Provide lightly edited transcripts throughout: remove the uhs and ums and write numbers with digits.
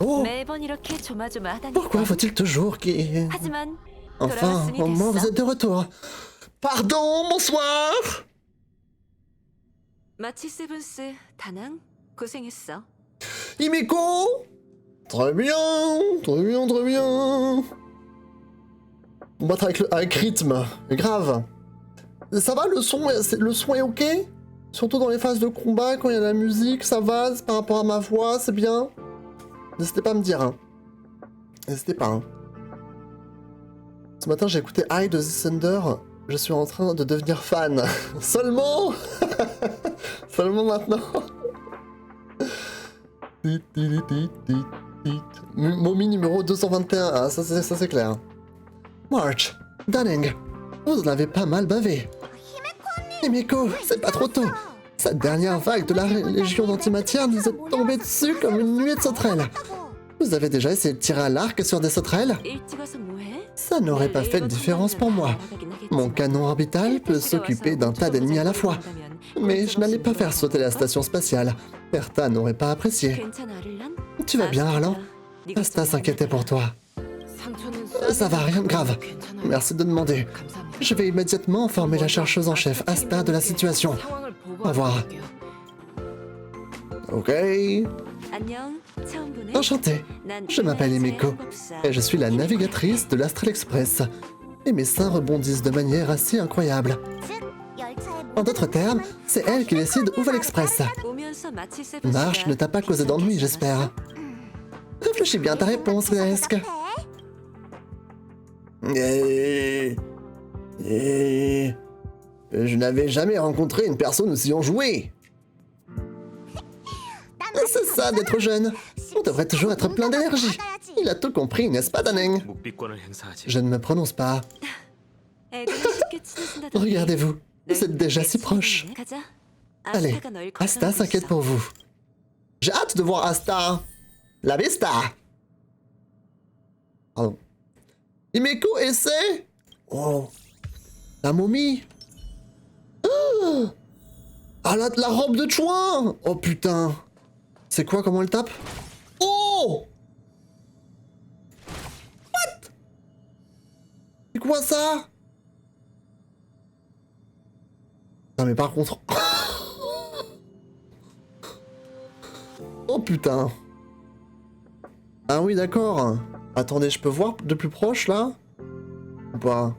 Oh, 매번 이렇게 조마조마하다니. pourquoi faut-il toujours qu'il... 하지만 Enfin, 돌아왔으니 au moins vous 됐어. êtes de retour. Pardon, bonsoir. 마치 세븐스 다낭 고생했어. Himeko. Très bien, très bien, très bien. On va battre avec rythme, grave. Ça va, le son est ok? Surtout dans les phases de combat, quand il y a la musique, ça va? Par rapport à ma voix, c'est bien? N'hésitez pas à me dire, hein. N'hésitez pas, hein. Ce matin, j'ai écouté High de The Thunder. Je suis en train de devenir fan. Seulement Seulement maintenant. Momie numéro 221. Ah, ça c'est clair. March, Dunning, vous en avez pas mal bavé. Himeko, c'est pas trop tôt. Cette dernière vague de la Légion d'antimatière nous est tombée dessus comme une nuée de sauterelles. Vous avez déjà essayé de tirer à l'arc sur des sauterelles? 일찍 와서 뭐해? Ça n'aurait pas fait de différence pour moi. Mon canon orbital peut s'occuper d'un tas d'ennemis à la fois. Mais je n'allais pas faire sauter la station spatiale. Bertha n'aurait pas apprécié. 괜찮아, 아를란? Tu vas bien, Arlan? Asta s'inquiétait pour toi. Ça va, rien de grave. Merci de demander. Je vais immédiatement informer la chercheuse en chef, Asta, de la situation. Au revoir. Ok. 안녕. 처음 보네. Enchanté. Je m'appelle Himeko et je suis la navigatrice de l'Astral Express. Et mes seins rebondissent de manière assez incroyable. En d'autres termes, c'est elle qui décide où va l'Express. 오면서 마치 세븐스가 Marche ne t'a pas causé d'ennui, j'espère. Réfléchis bien à ta réponse, Resk. Je n'avais jamais rencontré une personne aussi enjouée. C'est ça d'être jeune. On devrait toujours être plein d'énergie. Il a tout compris, n'est-ce pas, Dunning? 묵비권을 행사하지. Je ne me prononce pas. 애들이 쉽게 친해진다던데. Regardez-vous, vous êtes déjà si proches. 가자. Allez, 아스타가 널 Asta 걱정하고 s'inquiète 있어. pour vous. J'ai hâte de voir Asta. La vista. Pardon. Himeko essaie. Oh. La momie. Ah, la robe de chouin. Oh putain. C'est quoi, comment elle tape? Oh. What? C'est quoi ça? Non mais par contre... Oh putain. Ah oui, d'accord. Attendez, je peux voir de plus proche, là? Ou pas?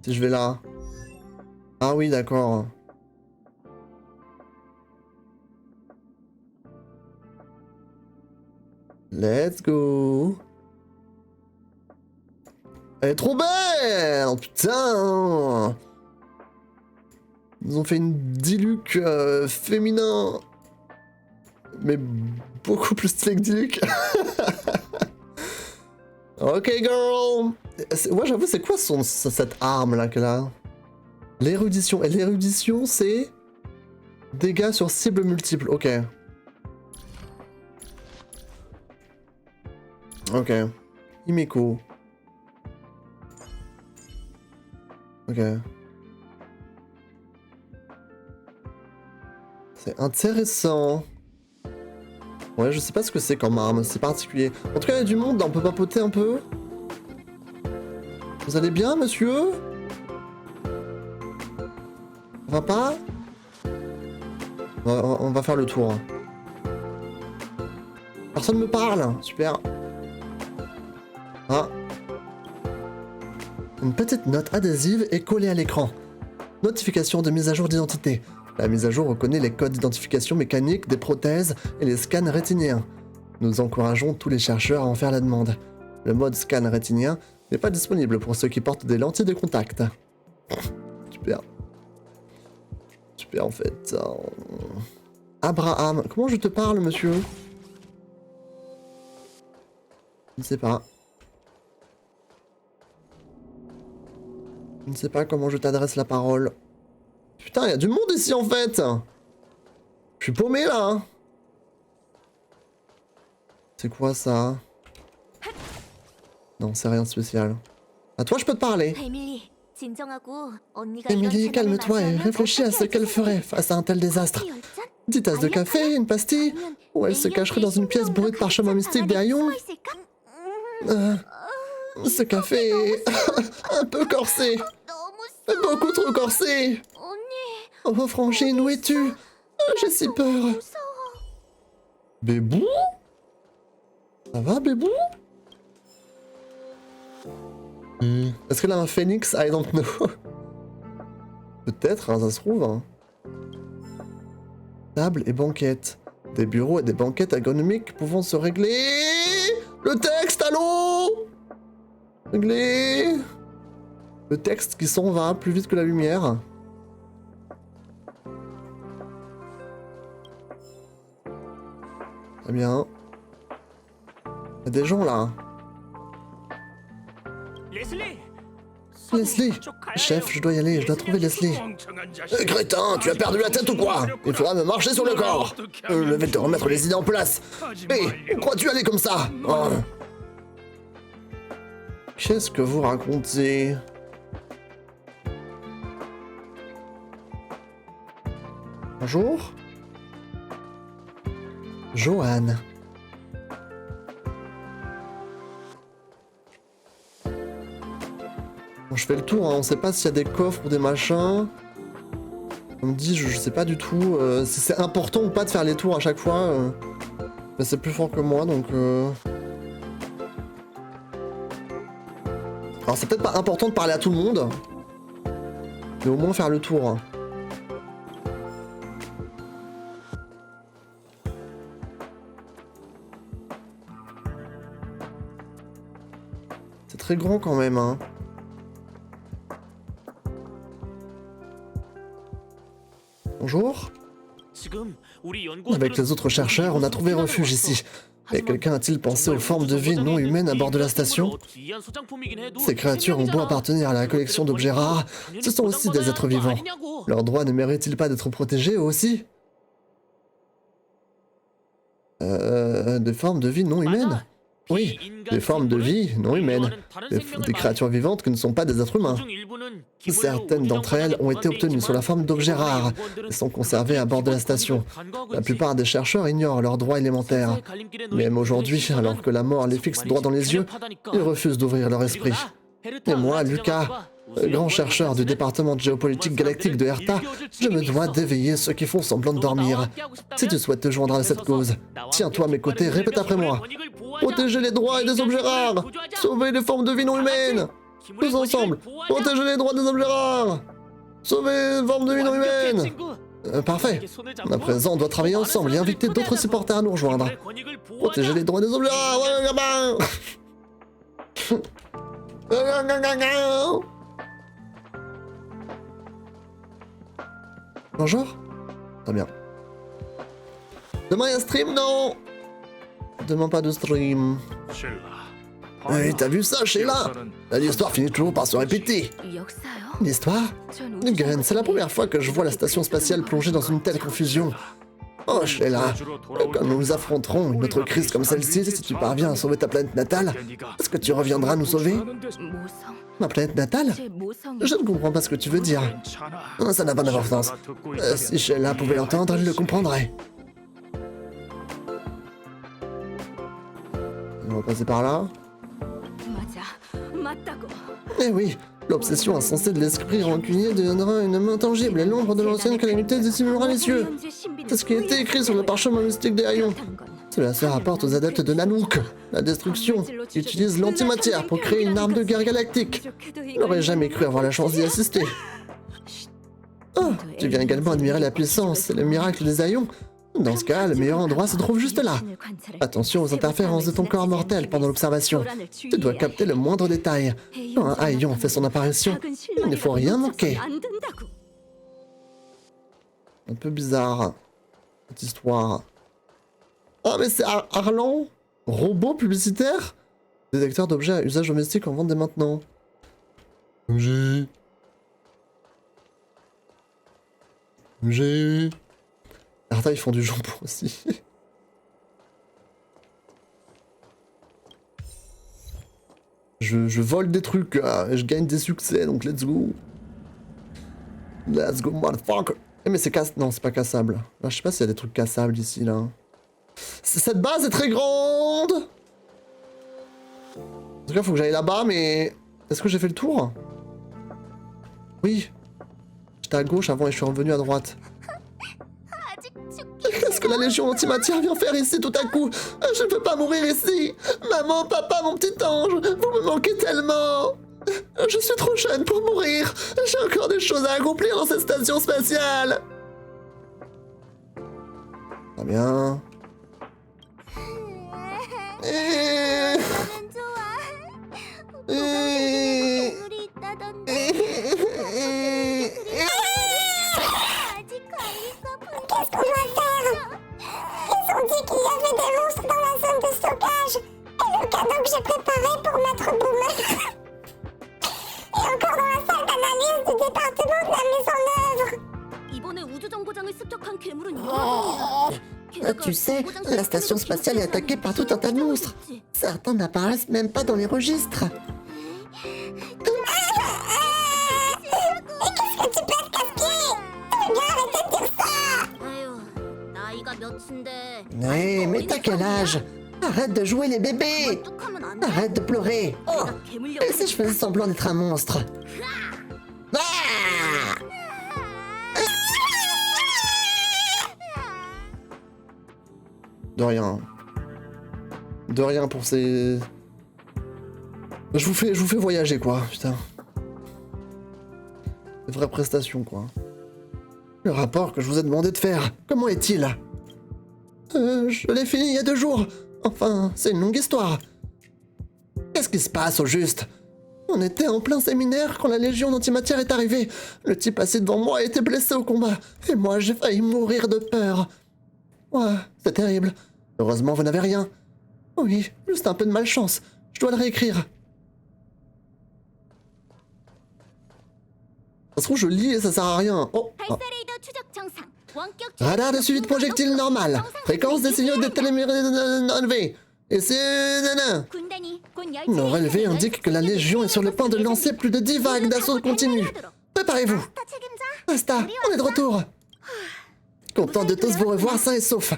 Si je vais là. Ah oui, d'accord. Let's go. Elle est trop belle! Oh, putain! Ils ont fait une Diluc féminin. Mais beaucoup plus stylé que Diluc. Ok, girl! Ouais, j'avoue, c'est quoi cette arme-là qu'elle a? L'érudition. Et l'érudition, c'est... Dégâts sur cible multiple. Ok. Ok. Himeko. Ok. C'est intéressant. Ouais, je sais pas ce que c'est comme arme, c'est particulier. En tout cas, il y a du monde, on peut papoter un peu. Vous allez bien, monsieur? Ça va pas? On va faire le tour. Personne me parle, super. Ah. Une petite note adhésive est collée à l'écran. Notification de mise à jour d'identité. La mise à jour reconnaît les codes d'identification mécanique des prothèses et les scans rétiniens. Nous encourageons tous les chercheurs à en faire la demande. Le mode scan rétinien n'est pas disponible pour ceux qui portent des lentilles de contact. Super. Super en fait. Abraham, comment je te parle, monsieur? Je ne sais pas. Je ne sais pas comment je t'adresse la parole. Putain, il y a du monde ici en fait. Je suis paumé là. C'est quoi ça? Non, c'est rien de spécial. À toi, je peux te parler. 에밀리, Émilie, calme-toi et réfléchis à ce qu'elle ferait face à un tel désastre. 10 tasses de café, une pastille, ou elle se cacherait dans une pièce bourrée de parchemin mystique des haillons. Ce café est un peu corsé. Beaucoup trop corsé. Oh, Frangine, où es-tu? J'ai si peur. Bébou? Ça va, Bébou? Est-ce qu'elle a un phénix? I don't know. Peut-être, hein, ça se trouve. Hein. Table et banquette. Des bureaux et des banquettes ergonomiques pouvant se régler. Le texte, allô? Régler. Le texte qui s'en va plus vite que la lumière. Très bien. Il y a des gens là. Leslie, chef, je dois y aller, je dois trouver Leslie. Crétin, tu as perdu la tête ou quoi? Il faudra me marcher sur le corps. Je vais te remettre les idées en place. Hé, où crois-tu aller comme ça? Oh. Qu'est-ce que vous racontez? Bonjour? Joanne. Bon, je fais le tour, hein. On sait pas s'il y a des coffres ou des machins. On me dit, je sais pas du tout si c'est important ou pas de faire les tours à chaque fois. Mais c'est plus fort que moi, donc... Alors c'est peut-être pas important de parler à tout le monde, mais au moins faire le tour. Hein. C'est très grand quand même, hein. Bonjour. Avec les autres chercheurs, on a trouvé refuge ici. Et quelqu'un a-t-il pensé aux formes de vie non humaines à bord de la station? Ces créatures ont beau appartenir à la collection d'objets rares, ce sont aussi des êtres vivants. Leurs droits ne méritent-ils pas d'être protégés eux aussi? Des formes de vie non humaines? Oui, des formes de vie non humaines. Des créatures vivantes qui ne sont pas des êtres humains. Certaines d'entre elles ont été obtenues sous la forme d'objets rares et sont conservées à bord de la station. La plupart des chercheurs ignorent leurs droits élémentaires. Même aujourd'hui, alors que la mort les fixe droit dans les yeux, ils refusent d'ouvrir leur esprit. Et moi, Lucas, grand chercheur du département de géopolitique galactique de Herta, je me dois d'éveiller ceux qui font semblant de dormir. Si tu souhaites te joindre à cette cause, tiens-toi à mes côtés, répète après moi. Protéger les droits et des objets rares! Sauver les formes de vie non humaines! Tous ensemble, protéger les droits des objets rares! Sauver les formes de vie non humaines! Parfait. À présent, on doit travailler ensemble et inviter d'autres supporters à nous rejoindre. Protéger les droits des objets rares! Bonjour. Très bien. Demain, il y a stream, non? Demain, pas de stream. Hey, t'as vu ça, Sheila? L'histoire finit toujours par se répéter. L'histoire? Gun, c'est la première fois que je vois la station spatiale plongée dans une telle confusion. Oh, Sheila, quand nous nous affronterons une autre crise comme celle-ci, si tu parviens à sauver ta planète natale, est-ce que tu reviendras nous sauver? Ma planète natale? Je ne comprends pas ce que tu veux dire. Ça n'a pas d'importance. Si Sheila pouvait l'entendre, elle le comprendrait. On va passer par là. Eh oui, l'obsession insensée de l'esprit rancunier deviendra une main tangible et l'ombre de l'ancienne calamité dissimulera les cieux. C'est ce qui a été écrit sur le parchemin mystique des haillons. Cela se rapporte aux adeptes de Nanook, la destruction, qui utilise l'antimatière pour créer une arme de guerre galactique. Je n'aurais jamais cru avoir la chance d'y assister. Oh, tu viens également admirer la puissance et le miracle des haillons. Dans ce cas, le meilleur endroit se trouve juste là. Attention aux interférences de ton corps mortel pendant l'observation. Tu dois capter le moindre détail. Quand un haillon fait son apparition, il ne faut rien manquer. Un peu bizarre, cette histoire. Ah, mais c'est Arlan? Robot publicitaire? Détecteur d'objets à usage domestique en vente dès maintenant. J'ai... Arta, ils font du jambon aussi. Je vole des trucs, et je gagne des succès, donc let's go. Let's go, motherfucker. Eh mais c'est Non, c'est pas cassable. Là, je sais pas s'il y a des trucs cassables ici, là. Cette base est très grande. En tout cas, faut que j'aille là-bas, mais... Est-ce que j'ai fait le tour? Oui. J'étais à gauche avant et je suis revenu à droite. Qu'est-ce que la Légion antimatière vient faire ici tout à coup? Je ne peux pas mourir ici. Maman, papa, mon petit ange, vous me manquez tellement. Je suis trop jeune pour mourir. J'ai encore des choses à accomplir dans cette station spatiale. Très bien. Qu'est-ce qu'on doit faire? Ils ont dit qu'il y avait des monstres dans la zone de stockage. Et le cadeau que j'ai préparé pour Maître Boomer est encore dans la salle d'analyse du département de la mise en œuvre. Tu sais, la station spatiale est attaquée par tout un tas de monstres. Certains n'apparaissent même pas dans les registres. Et qu'est-ce que tu pètes, casse-pied? Tu veux bien arrêter de dire ça? Mais t'as quel âge? Arrête de jouer les bébés! Arrête de pleurer! Oh! Et si je faisais semblant d'être un monstre? Ah! De rien. De rien pour ces... Je vous fais voyager, quoi, putain. Des vraies prestations, quoi. Le rapport que je vous ai demandé de faire, comment est-il? Je l'ai fini il y a 2 jours. Enfin, c'est une longue histoire. Qu'est-ce qui se passe au juste? On était en plein séminaire quand la Légion d'antimatière est arrivée. Le type assis devant moi a été blessé au combat. Et moi, j'ai failli mourir de peur. Ouais, c'est terrible. Heureusement, vous n'avez rien. Oui, juste un peu de malchance. Je dois le réécrire. Ça se trouve, je lis et ça sert à rien. Oh, ah. Radar de suivi de projectile normal. Fréquence des signaux de télémérie enlevés. Et c'est... Nos relevés indiquent que la Légion est sur le point de lancer plus de 10 vagues d'assaut continu. Préparez-vous. Basta, on est de retour. Content de tous vous revoir sains et saufs.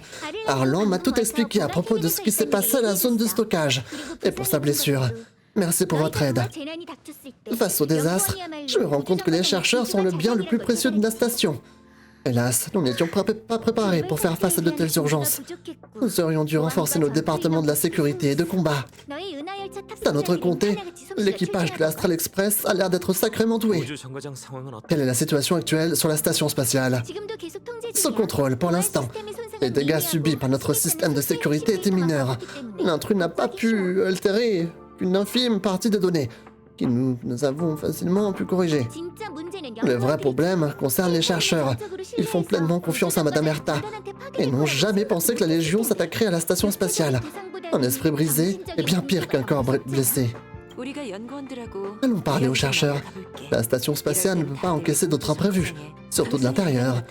Arlan m'a tout expliqué à propos de ce qui s'est passé à la zone de stockage. Et pour sa blessure. Merci pour votre aide. Face au désastre, je me rends compte que les chercheurs sont le bien le plus précieux de la station. Hélas, nous n'étions pas préparés pour faire face à de telles urgences. Nous aurions dû renforcer nos départements de la sécurité et de combat. D'un autre côté, l'équipage de l'Astral Express a l'air d'être sacrément doué. Quelle est la situation actuelle sur la station spatiale? Sous contrôle pour l'instant. Les dégâts subis par notre système de sécurité étaient mineurs. L'intrus n'a pas pu altérer qu'une infime partie des données, que nous avons facilement pu corriger. Le vrai problème concerne les chercheurs. Ils font pleinement confiance à Madame Erta et n'ont jamais pensé que la Légion s'attaquerait à la station spatiale. Un esprit brisé est bien pire qu'un corps blessé. Allons parler aux chercheurs. La station spatiale ne peut pas encaisser d'autres imprévus, surtout de l'intérieur.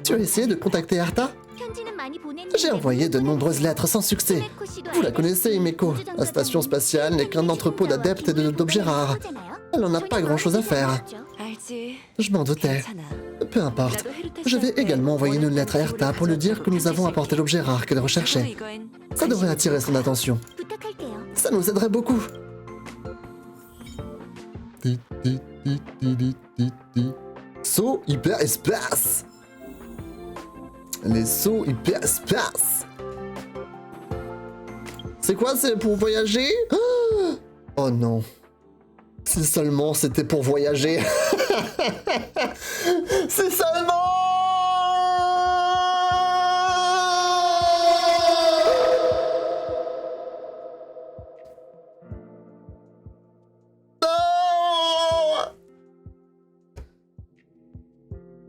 Tu as essayé de contacter Erta? J'ai envoyé de nombreuses lettres sans succès. Vous la connaissez, Himeko. La station spatiale n'est qu'un entrepôt d'adeptes et d'objets rares. Elle n'en a pas grand-chose à faire. Je m'en doutais. Peu importe. Je vais également envoyer une lettre à Erta pour lui dire que nous avons apporté l'objet rare qu'elle recherchait. Ça devrait attirer son attention. Ça nous aiderait beaucoup. Saut hyperespace. Les sauts hyperespace. C'est quoi, c'est pour voyager? Oh non. Si seulement c'était pour voyager. Si seulement. Non.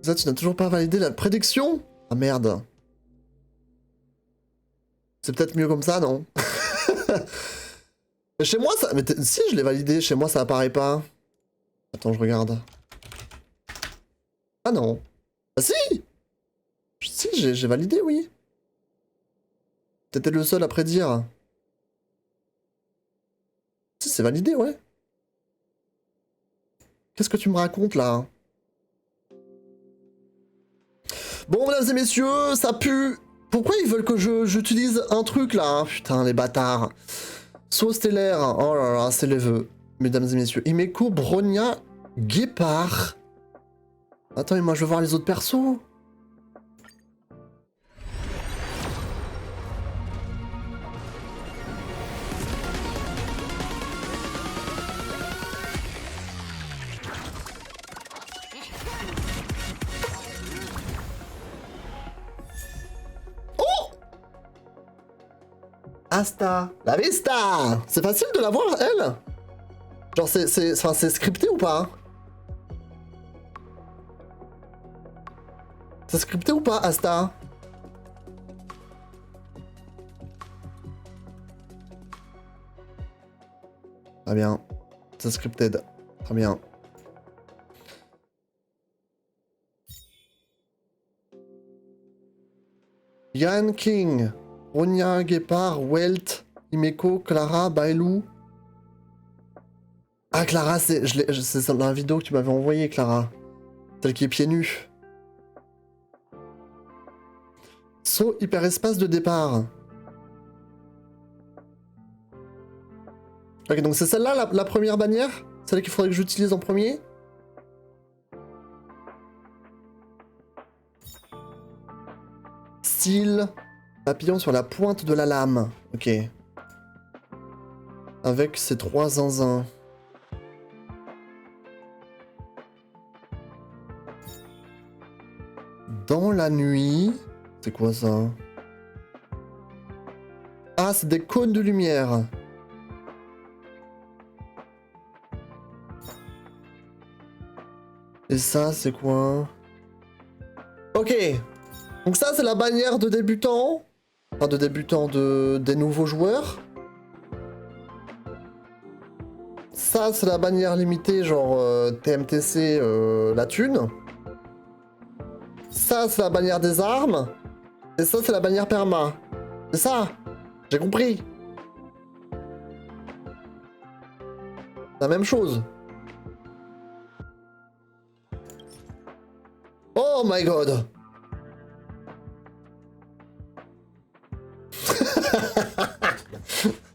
Ça, tu n'as toujours pas validé la prédiction? Ah merde. C'est peut-être mieux comme ça, non? Chez moi, ça... Mais si, je l'ai validé. Chez moi, ça apparaît pas. Attends, je regarde. Ah non. Ah si! Si, j'ai validé, oui. T'étais le seul à prédire. Si, c'est validé, ouais. Qu'est-ce que tu me racontes là? Bon, mesdames et messieurs, ça pue. Pourquoi ils veulent que j'utilise un truc là, hein? Putain, les bâtards. Saut stellaire. Oh là là, c'est les vœux. Mesdames et messieurs. Himeko, Bronya, Guépard. Attends, mais moi je veux voir les autres persos. Asta, la vista. C'est facile de la voir, elle. Genre, c'est scripté ou pas? C'est scripté ou pas, Asta? Très bien. C'est scripted. Très bien. Yann King. Ronya, Guépard, Welt, Himeko, Clara, Bailou. Ah, Clara, c'est dans la vidéo que tu m'avais envoyée, Clara. Celle qui est pieds nus. Saut hyperespace de départ. Ok, donc c'est celle-là, la première bannière? Celle qu'il faudrait que j'utilise en premier? Style... Papillon sur la pointe de la lame. Ok. Avec ces 3 zinzins. Dans la nuit... C'est quoi ça? Ah, c'est des cônes de lumière. Et ça, c'est quoi? Ok. Donc ça, c'est la bannière de débutant. Enfin, de débutants des nouveaux joueurs. Ça, c'est la bannière limitée, genre TMTC, la thune. Ça, c'est la bannière des armes. Et ça, c'est la bannière perma. C'est ça. J'ai compris. La même chose. Oh my god.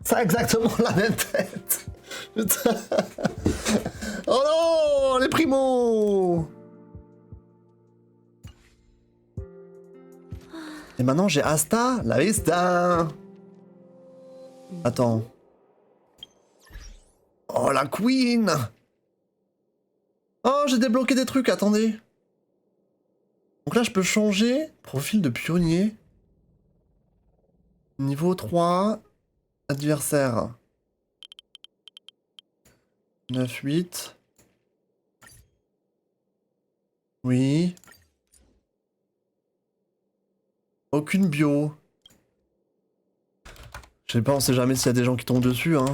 Ça a exactement la même tête. Putain. Oh non, les primos. Et maintenant j'ai Asta, la vista. Attends. Oh la queen. Oh, j'ai débloqué des trucs, attendez. Donc là je peux changer profil de pionnier. Niveau 3, adversaire. 9-8. Oui. Aucune bio. Je sais pas, on sait jamais s'il y a des gens qui tombent dessus, hein.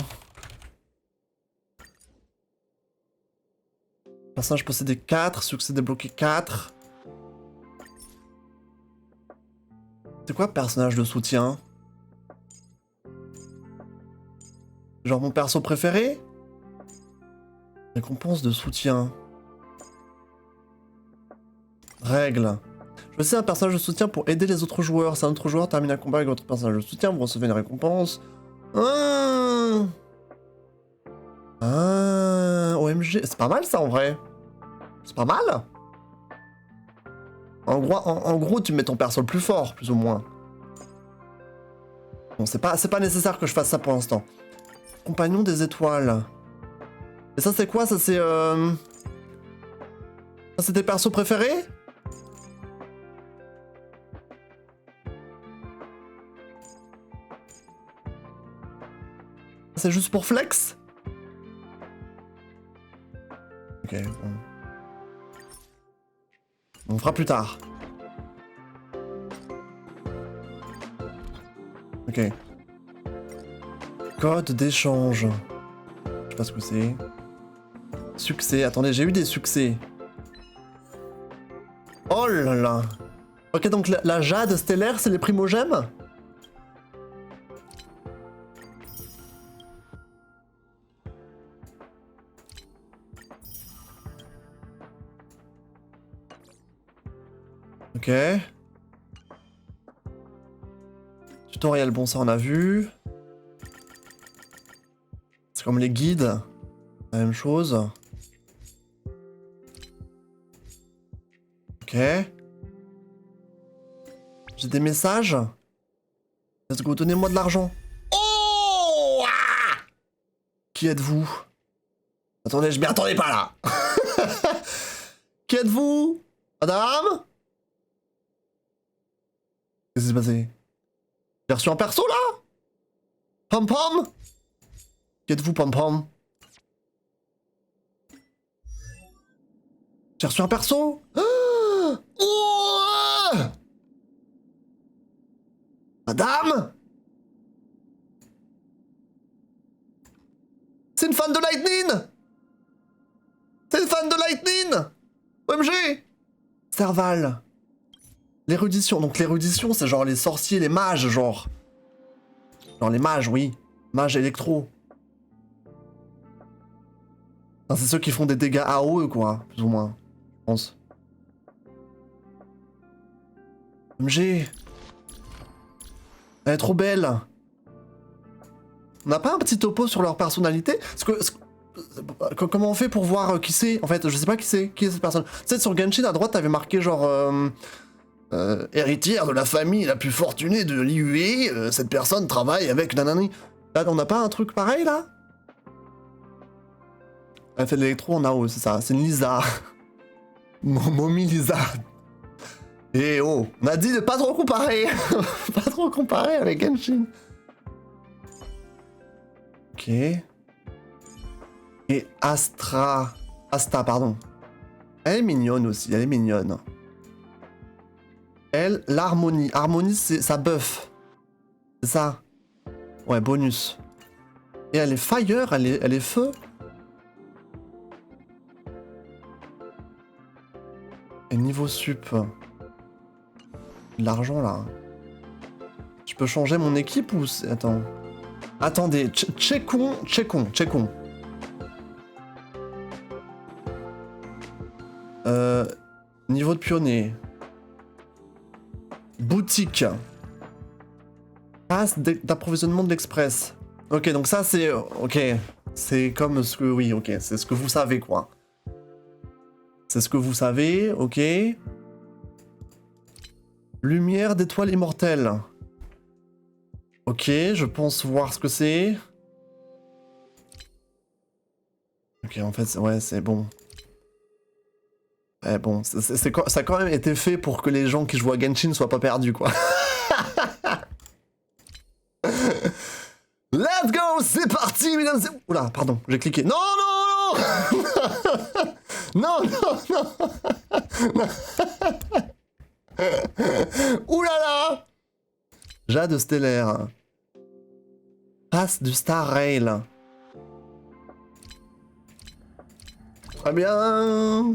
Personnage possédé 4, succès débloqué 4. C'est quoi personnage de soutien? Genre mon perso préféré? Récompense de soutien. Règle. Choisissez un personnage de soutien pour aider les autres joueurs. Si un autre joueur termine un combat avec votre personnage de soutien, vous recevez une récompense. Ah, OMG. C'est pas mal ça en vrai. C'est pas mal. En gros, tu mets ton perso le plus fort, plus ou moins. Bon, c'est pas nécessaire que je fasse ça pour l'instant. Compagnon des étoiles. Et ça c'est quoi? Ça c'est ça c'est tes persos préférés? C'est juste pour flex? Ok, bon. On fera plus tard. Ok. Code d'échange. Je sais pas ce que c'est. Succès. Attendez, j'ai eu des succès. Oh là là. Ok, donc la jade stellaire, c'est les primogèmes? Ok. Tutoriel, bon ça on a vu. C'est comme les guides. La même chose. Ok. J'ai des messages. Let's go, donnez-moi de l'argent. Oh ah. Qui êtes-vous? Attendez, je m'y attendais pas là. Qui êtes-vous? Madame? Qu'est-ce qui s'est passé? J'ai reçu un perso là? Pom pom? Qui êtes-vous, pom pom? J'ai reçu un perso? Oh oh Madame? C'est une fan de Lightning? C'est une fan de Lightning? OMG! Serval. L'érudition. Donc l'érudition, c'est genre les sorciers, les mages, genre. Genre les mages, oui. Mages électro. Enfin, c'est ceux qui font des dégâts AOE, quoi. Plus ou moins. Je pense. OMG. Elle est trop belle. On n'a pas un petit topo sur leur personnalité? Comment on fait pour voir qui c'est? En fait, je sais pas qui c'est. Qui est cette personne? Tu sais, sur Genshin, à droite, t'avais marqué genre... héritière de la famille la plus fortunée de l'IUE, cette personne travaille avec nanani. Là, on n'a pas un truc pareil, là? Elle fait de l'électro en AO, c'est ça. C'est une Lisa. Mommy Lisa. Et oh, on a dit de pas trop comparer. Pas trop comparer avec Genshin. Ok. Et Asta, pardon. Elle est mignonne aussi, elle est mignonne. Elle, l'harmonie. Harmonie, c'est sa buff. C'est ça. Ouais, bonus. Et elle est fire, elle est feu. Et niveau sup. L'argent là. Je peux changer mon équipe ou c'est... Attends. Attendez, checkons. Niveau de pionnier. Boutique. Passe d'approvisionnement de l'Express. Ok, donc ça c'est... Ok. C'est comme ce que... Oui, ok. C'est ce que vous savez, quoi. C'est ce que vous savez, ok. Lumière d'étoile immortelle. Ok, je pense voir ce que c'est. Ok, en fait, ouais, c'est bon. Eh bon, ça a quand même été fait pour que les gens qui jouent à Genshin soient pas perdus, quoi. Let's go, c'est parti, mesdames et... Oula, pardon, j'ai cliqué. Non, non, non. Non. Oulala. Jade stellaire. Passe du Star Rail. Très bien.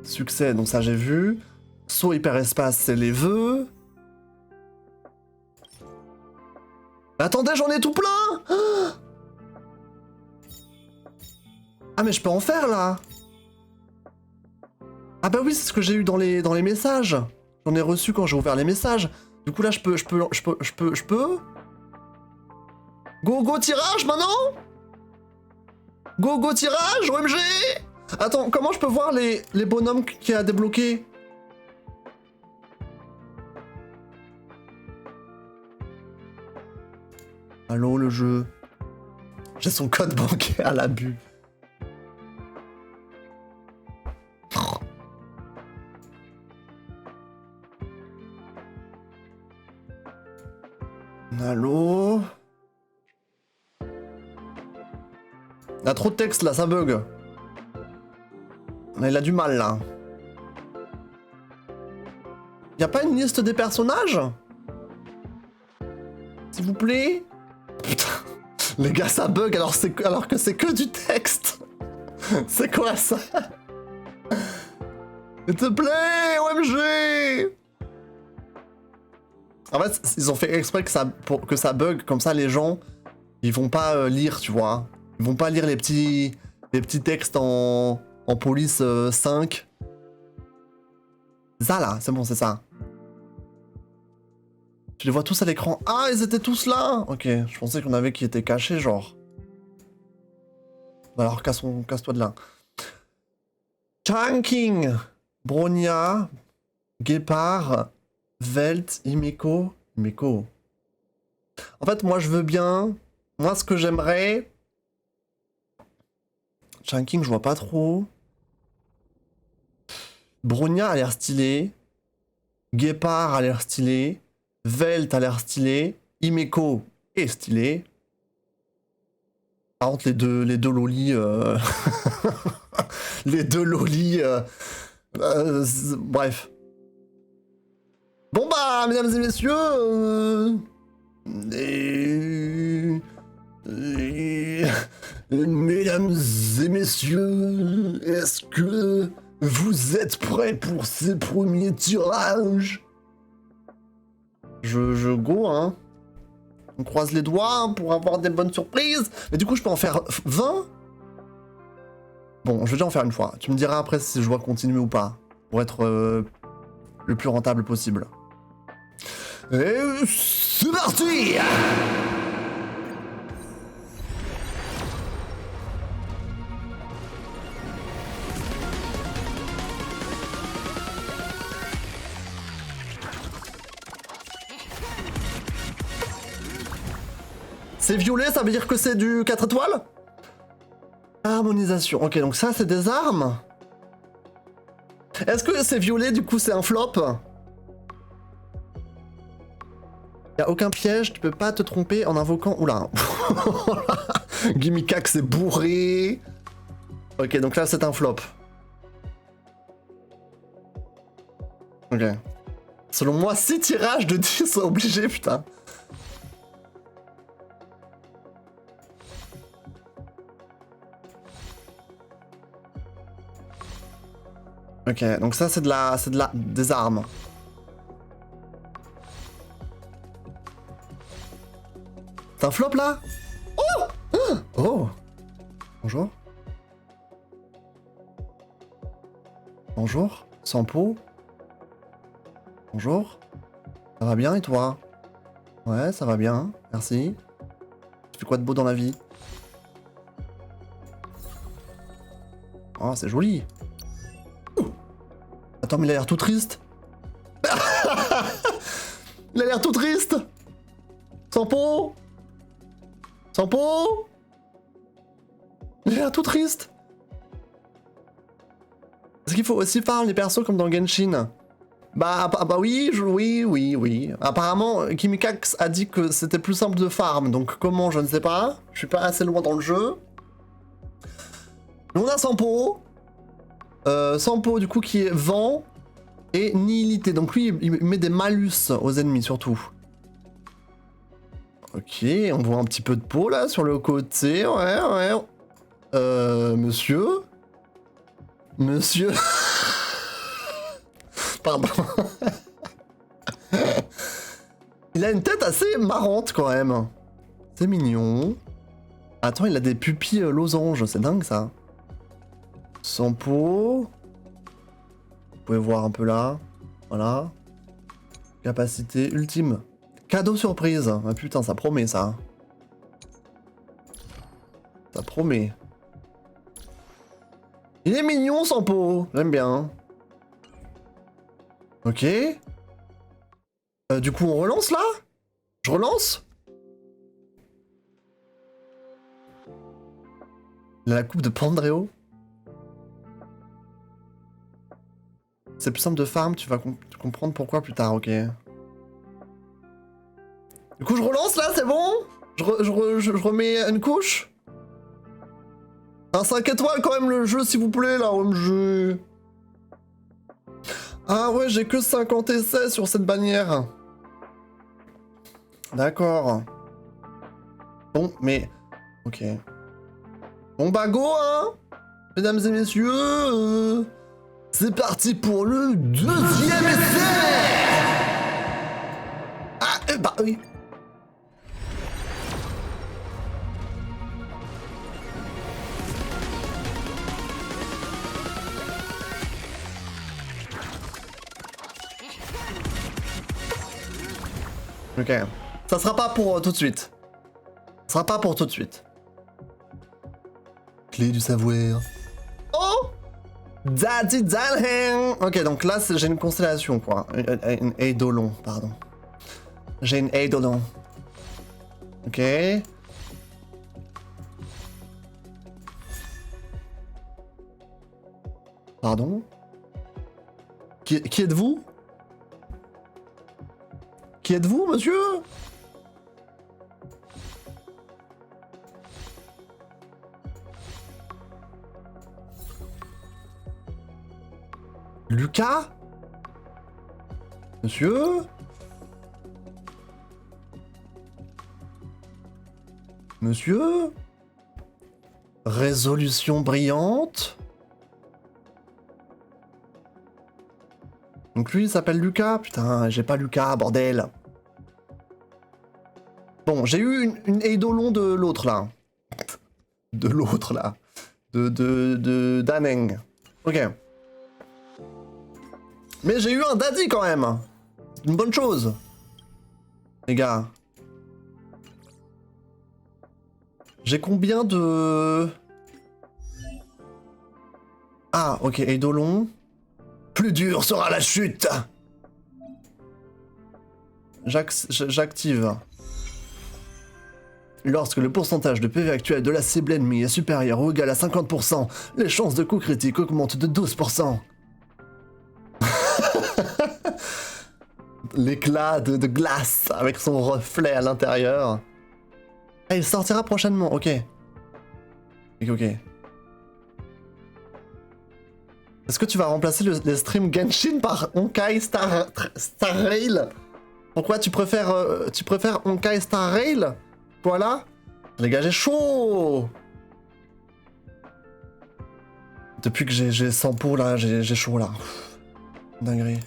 Succès, donc ça j'ai vu. Saut hyperespace, c'est les vœux. Attendez, j'en ai tout plein. Ah mais je peux en faire là. Ah bah oui, c'est ce que j'ai eu dans les messages. J'en ai reçu quand j'ai ouvert les messages. Du coup là je peux. Go tirage maintenant. Go tirage, OMG. Attends, comment je peux voir les bonhommes qu'il y a débloqués? Allô le jeu. J'ai son code bancaire à l'abus. Allô? Il y a trop de texte là, ça bug. Il a du mal là. Y a pas une liste des personnages? S'il vous plaît? Putain, les gars ça bug alors que c'est que du texte. C'est quoi ça? S'il te plaît, OMG! En fait, ils ont fait exprès que ça bug, comme ça les gens, ils vont pas lire, tu vois. Ils vont pas lire les petits textes en police 5. Ça là, c'est bon, c'est ça. Tu les vois tous à l'écran. Ah, ils étaient tous là. Ok, je pensais qu'on avait qui étaient cachés, genre. Alors casse-toi de là. Chunking, Bronia, Guépard, Velt, Himeko. Himeko. En fait, moi je veux bien. Moi ce que j'aimerais. Chunking, je vois pas trop. Bronia a l'air stylé. Guépard a l'air stylé. Velt a l'air stylé. Himeko est stylé. Par contre, les deux lolis... les deux lolis... bref. Bon bah, mesdames et messieurs... mesdames et messieurs... Est-ce que vous êtes prêts pour ces premiers tirages? Je go, hein. On croise les doigts pour avoir des bonnes surprises. Mais du coup, je peux en faire 20 ? Bon, je vais déjà en faire une fois. Tu me diras après si je dois continuer ou pas. Pour être le plus rentable possible. Et c'est parti! C'est violet, ça veut dire que c'est du 4 étoiles? Harmonisation. Ok, donc ça, c'est des armes. Est-ce que c'est violet, du coup, c'est un flop? Y a aucun piège, tu peux pas te tromper en invoquant... Oula. Gimmikax, c'est bourré. Ok, donc là, c'est un flop. Ok. Selon moi, 6 tirages de 10 sont obligés, putain. Ok, donc ça c'est des armes. C'est un flop là? Oh! Oh! Bonjour. Bonjour. Sampo. Bonjour. Ça va bien et toi? Ouais, ça va bien, merci. Tu fais quoi de beau dans la vie? Oh, c'est joli. Attends, mais il a l'air tout triste. Il a l'air tout triste. Sampo. Sampo. Il a l'air tout triste. Est-ce qu'il faut aussi farm les persos comme dans Genshin? Bah oui, oui. Apparemment, Gimmikax a dit que c'était plus simple de farm, donc comment, je ne sais pas. Je suis pas assez loin dans le jeu. On a Sampo. Sampo, du coup, qui est vent et nihilité. Donc lui, il met des malus aux ennemis, surtout. Ok, on voit un petit peu de peau, là, sur le côté. Ouais. Monsieur? Monsieur? Pardon. Il a une tête assez marrante, quand même. C'est mignon. Attends, il a des pupilles losanges. C'est dingue, ça. Sampo. Vous pouvez voir un peu là. Voilà. Capacité ultime. Cadeau surprise. Ah putain, ça promet ça. Ça promet. Il est mignon Sampo. J'aime bien. Ok. Du coup, on relance là? Je relance? Il a la coupe de Pandreo. C'est plus simple de farm, tu vas comprendre pourquoi plus tard, ok. Du coup, je relance là, c'est bon? Je remets une couche? Un 5 étoiles quand même le jeu, s'il vous plaît, là, OMG. Ah ouais, j'ai que 50 essais sur cette bannière. D'accord. Bon, mais... Ok. Bon bah go, hein, mesdames et messieurs, c'est parti pour le deuxième essai. Ah, bah oui. Ok. Ça sera pas pour tout de suite. Ça sera pas pour tout de suite. Clé du savoir. Oh! Daddy Dalheng! Ok, donc là, j'ai une constellation, quoi. Une Eidolon, pardon. J'ai une Eidolon. Ok. Pardon? Qui êtes-vous? Qui êtes-vous, monsieur? Lucas? Monsieur? Monsieur? Résolution brillante? Donc lui il s'appelle Lucas? Putain, j'ai pas Lucas, bordel. Bon, j'ai eu une Eidolon de l'autre là. De l'autre là. De Daneng. Ok. Mais j'ai eu un daddy quand même. C'est une bonne chose. Les gars. J'ai combien de... Ah, ok, Eidolon. Plus dur sera la chute. J'active. Lorsque le pourcentage de PV actuel de la cible ennemie est supérieur ou égal à 50%, les chances de coup critique augmentent de 12%. L'éclat de glace avec son reflet à l'intérieur. Ah, il sortira prochainement, ok. Ok. Est-ce que tu vas remplacer les streams Genshin par Honkai Star Rail? Pourquoi tu préfères Honkai Star Rail? Voilà. Les gars, j'ai chaud. Depuis que j'ai 100 pots là, j'ai chaud là. Dinguerie.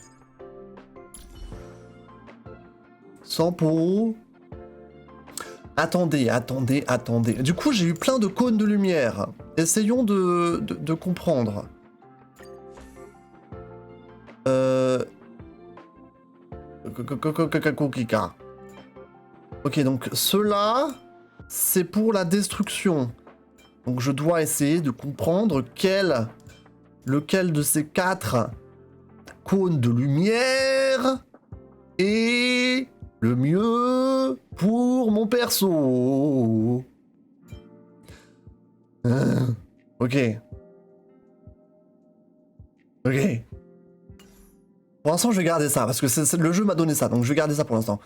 100 pots. Attendez. Du coup, j'ai eu plein de cônes de lumière. Essayons de comprendre. Ok, donc ceux-là, c'est pour la destruction. Donc je dois essayer de comprendre lequel de ces 4 cônes de lumière est le mieux pour mon perso. Ok. Pour l'instant, je vais garder ça, parce que le jeu m'a donné ça, donc je vais garder ça pour l'instant.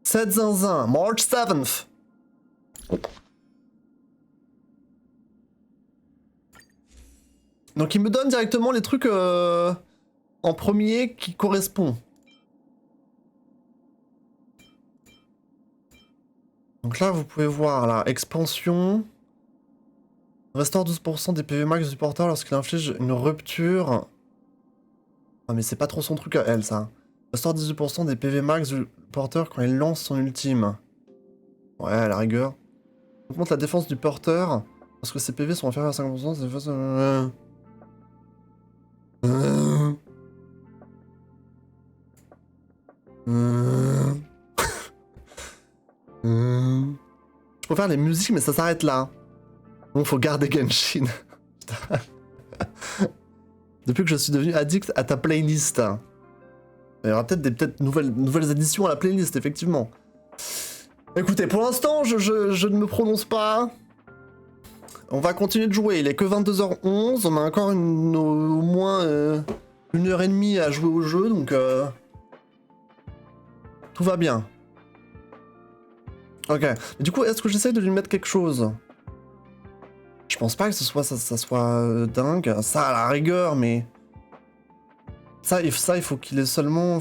7 zinzin, March 7th. Donc il me donne directement les trucs en premier qui correspondent. Donc là, vous pouvez voir, là, expansion. Restaure 12% des PV max du porteur lorsqu'il inflige une rupture. Ah mais c'est pas trop son truc à elle, ça. Restaure 18% des PV max du porteur quand il lance son ultime. Ouais, à la rigueur. Augmente la défense du porteur lorsque ses PV sont inférieurs à 50%. C'est face Je préfère les musiques, mais ça s'arrête là. Bon, faut garder Genshin. Depuis que je suis devenu addict à ta playlist. Il y aura peut-être nouvelles additions à la playlist, effectivement. Écoutez, pour l'instant, je ne me prononce pas. On va continuer de jouer. Il est que 22h11. On a encore au moins 1h30 à jouer au jeu, donc... Tout va bien. Ok. Mais du coup, est-ce que j'essaye de lui mettre quelque chose? Je pense pas que ça soit dingue. Ça, à la rigueur, mais... Ça, il faut qu'elle ait seulement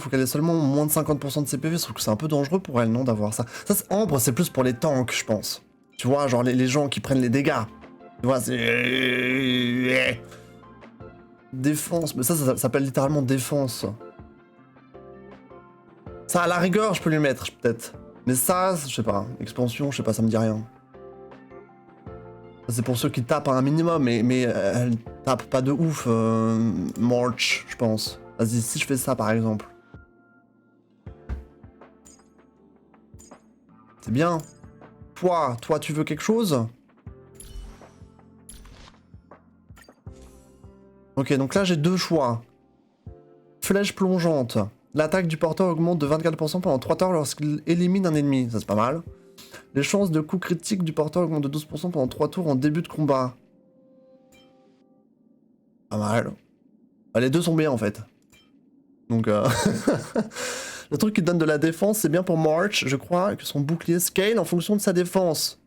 moins de 50% de ses PV, sauf que c'est un peu dangereux pour elle, non, d'avoir ça. Ça, Ambre, c'est plus pour les tanks, je pense. Tu vois, genre les gens qui prennent les dégâts. Tu vois, c'est... Défense, mais ça s'appelle littéralement défense. Ça, à la rigueur, je peux lui mettre, peut-être. Mais ça, je sais pas, expansion, je sais pas, ça me dit rien. C'est pour ceux qui tapent un minimum, mais elle tape pas de ouf, March, je pense. Vas-y, si je fais ça, par exemple. C'est bien. Toi, tu veux quelque chose? Ok, donc là j'ai deux choix. Flèche plongeante. L'attaque du porteur augmente de 24% pendant 3 tours lorsqu'il élimine un ennemi. Ça c'est pas mal. Les chances de coup critique du porteur augmentent de 12% pendant 3 tours en début de combat. Pas mal. Bah, les deux sont bien en fait. Donc le truc qui donne de la défense, c'est bien pour March, je crois, que son bouclier scale en fonction de sa défense.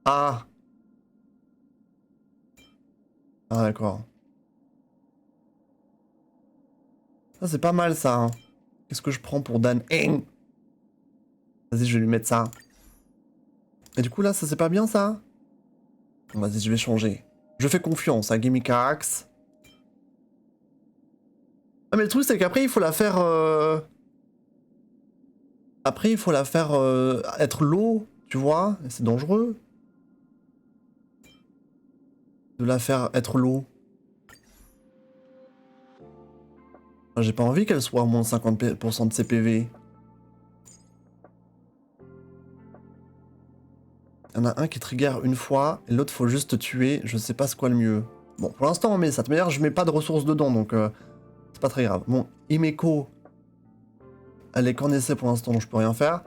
Ah. Ah d'accord. Ça c'est pas mal ça. Hein. Qu'est-ce que je prends pour Dan Heng? Vas-y, je vais lui mettre ça. Et du coup là, ça c'est pas bien ça? Bon, vas-y, je vais changer. Je fais confiance à Gimmick Axe. Ah mais le truc c'est qu'après il faut la faire... Après il faut la faire être low, tu vois? C'est dangereux. De la faire être low. J'ai pas envie qu'elle soit à moins de 50% de ses PV. Il y en a un qui trigger une fois, et l'autre faut juste tuer, je sais pas c'est quoi le mieux. Bon, pour l'instant on met ça, de toute manière je mets pas de ressources dedans, donc c'est pas très grave. Bon, Himeko, elle est qu'en essai pour l'instant, donc je peux rien faire.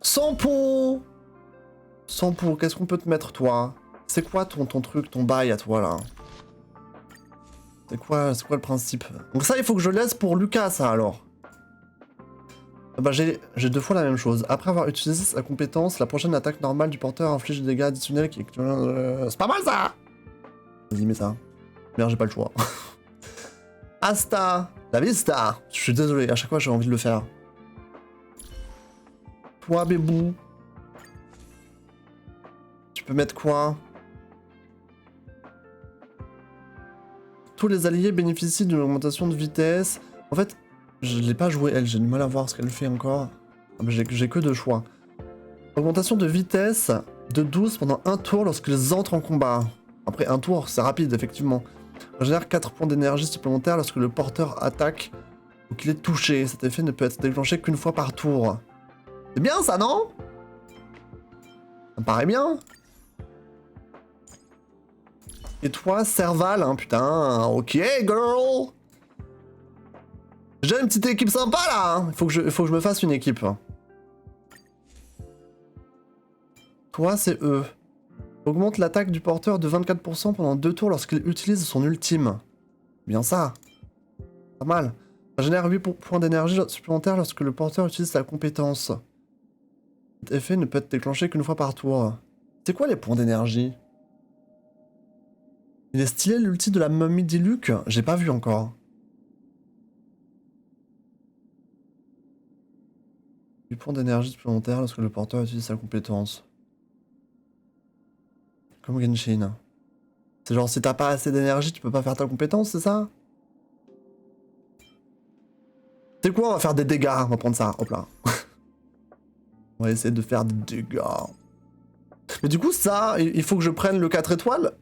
Sampo, qu'est-ce qu'on peut te mettre toi? C'est quoi ton truc, ton bail à toi là? C'est quoi le principe? Donc ça il faut que je laisse pour Lucas ça alors. Bah j'ai deux fois la même chose. Après avoir utilisé sa compétence, la prochaine attaque normale du porteur inflige des dégâts additionnels qui... C'est pas mal ça! Vas-y mets ça. Merde j'ai pas le choix. Hasta la vista! Je suis désolé, à chaque fois j'ai envie de le faire. Toi bébou. Tu peux mettre quoi? Tous les alliés bénéficient d'une augmentation de vitesse. En fait, je l'ai pas joué elle, j'ai du mal à voir ce qu'elle fait encore. J'ai que deux choix. Augmentation de vitesse de 12 pendant un tour lorsqu'ils entrent en combat. Après un tour, c'est rapide effectivement. Génère 4 points d'énergie supplémentaires lorsque le porteur attaque ou qu'il est touché. Cet effet ne peut être déclenché qu'une fois par tour. C'est bien ça, non? Ça me paraît bien. Et toi, Serval, hein, putain, ok, girl. J'ai une petite équipe sympa, là. Hein. Faut que je me fasse une équipe. Toi, c'est eux. Augmente l'attaque du porteur de 24% pendant 2 tours lorsqu'il utilise son ultime. Bien ça. Pas mal. Ça génère 8 points d'énergie supplémentaires lorsque le porteur utilise sa compétence. Cet effet ne peut être déclenché qu'une fois par tour. C'est quoi les points d'énergie? Il est stylé l'ulti de la momie d'Iluc? J'ai pas vu encore. 8 points d'énergie supplémentaires lorsque le porteur utilise sa compétence. Comme Genshin. C'est genre si t'as pas assez d'énergie, tu peux pas faire ta compétence, c'est ça? C'est quoi, on va faire des dégâts, on va prendre ça, hop là. On va essayer de faire des dégâts. Mais du coup ça, il faut que je prenne le 4 étoiles?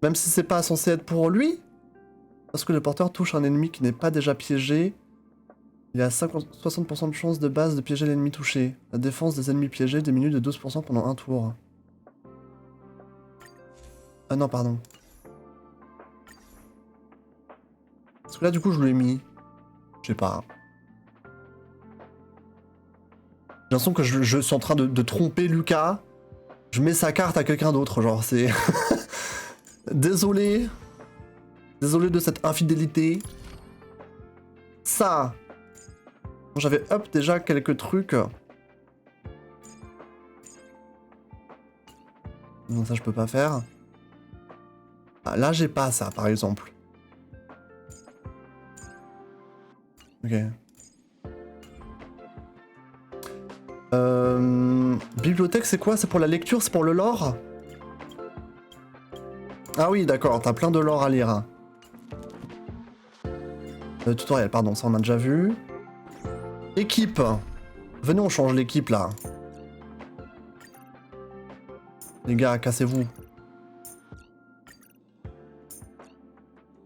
Même si c'est pas censé être pour lui? Parce que le porteur touche un ennemi qui n'est pas déjà piégé. Il a 60% de chance de base de piéger l'ennemi touché. La défense des ennemis piégés diminue de 12% pendant un tour. Ah non, pardon. Parce que là, du coup, je l'ai mis. Je sais pas. J'ai l'impression que je suis en train de tromper Lucas. Je mets sa carte à quelqu'un d'autre, genre, c'est... Désolé. Désolé de cette infidélité. Ça. J'avais up déjà quelques trucs. Non, ça je peux pas faire. Ah, là j'ai pas ça par exemple. Ok. Bibliothèque c'est quoi? C'est pour la lecture? C'est pour le lore? Ah oui d'accord, t'as plein de lore à lire. Tutoriel, pardon, ça on a déjà vu. Équipe. Venez, on change l'équipe là. Les gars, cassez-vous.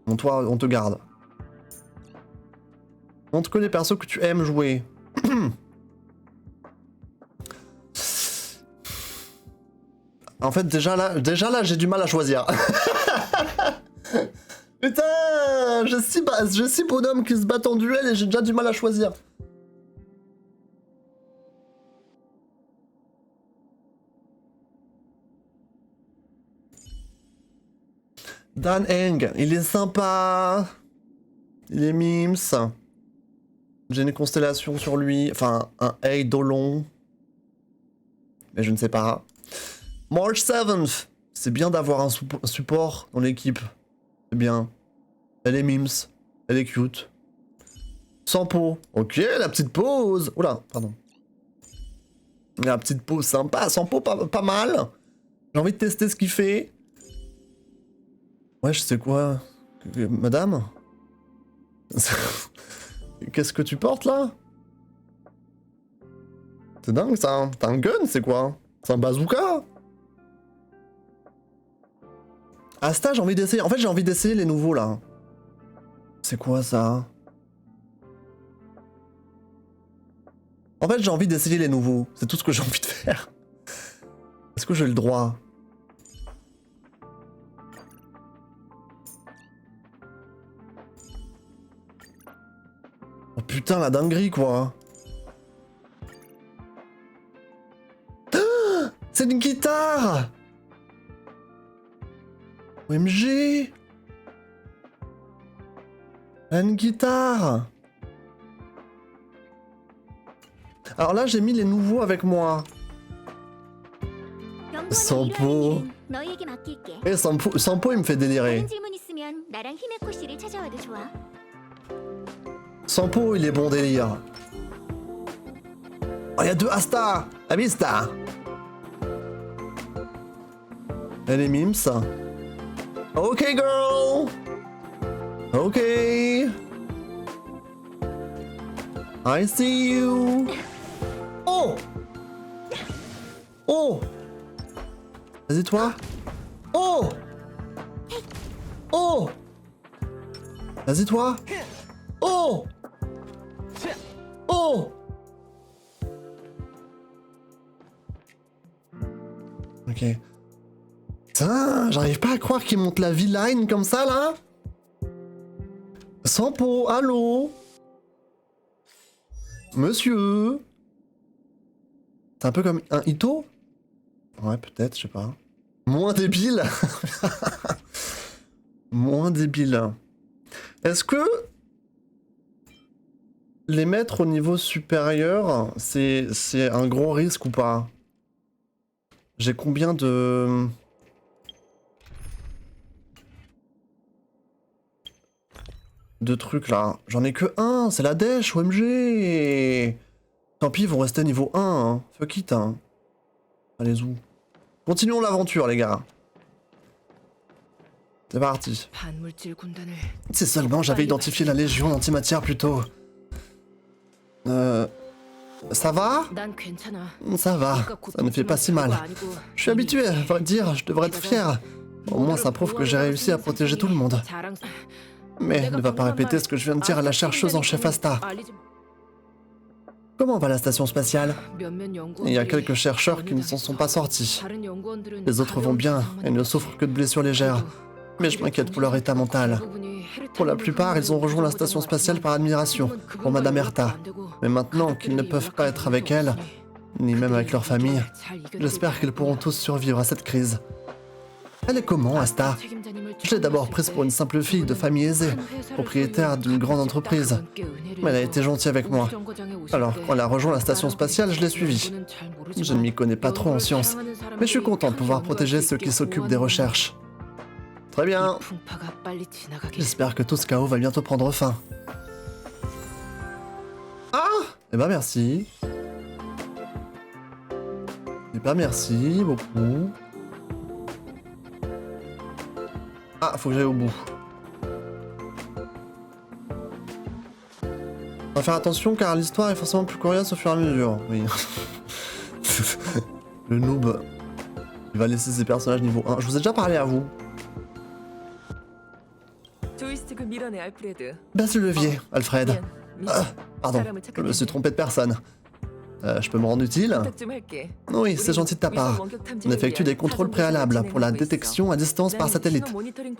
Bon, toi, on te garde. Montre que les persos que tu aimes jouer. En fait, déjà là, j'ai du mal à choisir. Putain, j'ai 6 bonhommes qui se battent en duel et j'ai déjà du mal à choisir. Dan Heng, il est sympa. Il est mimes. J'ai une constellation sur lui. Enfin, un Eidolon. Mais je ne sais pas. March 7th. C'est bien d'avoir un support dans l'équipe. C'est bien. Elle est mimes. Elle est cute. Sampo. Ok, la petite pause. Oula, pardon. La petite pause sympa. Sampo, pas mal. J'ai envie de tester ce qu'il fait. Ouais, je sais quoi. Madame? Qu'est-ce que tu portes là? C'est dingue ça. T'as un gun, c'est quoi? C'est un bazooka? Asta, j'ai envie d'essayer. En fait, j'ai envie d'essayer les nouveaux là. C'est quoi ça? En fait, j'ai envie d'essayer les nouveaux. C'est tout ce que j'ai envie de faire. Est-ce que j'ai le droit? Oh putain, la dinguerie quoi. Ah, c'est une guitare. OMG. Une guitare. Alors là, j'ai mis les nouveaux avec moi. Sampo. Et Sampo, il me fait délirer. Sampo, il est bon délire. Oh, il y a 2 Asta. Amista. Elle est mimes. Ok, girl. Ok. I see you. Oh. Oh. Vas-y, toi. Oh. Oh. Vas-y, toi. Oh. Oh. Ok. Putain, j'arrive pas à croire qu'il monte la V-line comme ça, là. Sampo, allô? Monsieur? C'est un peu comme un Ito? Ouais, peut-être, je sais pas. Moins débile. Moins débile. Est-ce que les mettre au niveau supérieur, c'est un gros risque ou pas? J'ai combien de trucs là? J'en ai que un, c'est la dèche, OMG. Tant pis, ils vont rester niveau 1, hein. Fuck it, hein. Allez, où? Continuons l'aventure, les gars. C'est parti. Si seulement j'avais identifié la légion antimatière plus tôt. Ça va? Ça va, ça ne fait pas si mal. Je suis habitué, à vrai dire, je devrais être fier. Au moins ça prouve que j'ai réussi à protéger tout le monde. Mais ne va pas répéter ce que je viens de dire à la chercheuse en chef Asta. Comment va la station spatiale? Il y a quelques chercheurs qui ne s'en sont pas sortis. Les autres vont bien et ne souffrent que de blessures légères. Mais je m'inquiète pour leur état mental. Pour la plupart, ils ont rejoint la station spatiale par admiration pour Madame Erta. Mais maintenant qu'ils ne peuvent pas être avec elle, ni même avec leur famille, j'espère qu'ils pourront tous survivre à cette crise. Elle est comment, Asta? Je l'ai d'abord prise pour une simple fille de famille aisée, propriétaire d'une grande entreprise. Mais elle a été gentille avec moi. Alors, quand elle a rejoint la station spatiale, je l'ai suivie. Je ne m'y connais pas trop en sciences, mais je suis content de pouvoir protéger ceux qui s'occupent des recherches. Très bien. J'espère que tout ce chaos va bientôt prendre fin. Ah! Eh ben merci. Eh ben merci beaucoup. Ah, faut que j'aille au bout. On va faire attention car l'histoire est forcément plus coriace au fur et à mesure. Oui. Le noob. Il va laisser ses personnages niveau 1. Je vous ai déjà parlé à vous. Baisse le levier, Alfred. Pardon, je me suis trompé de personne. Je peux me rendre utile? Oui, c'est gentil de ta part. On effectue des contrôles préalables pour la détection à distance par satellite.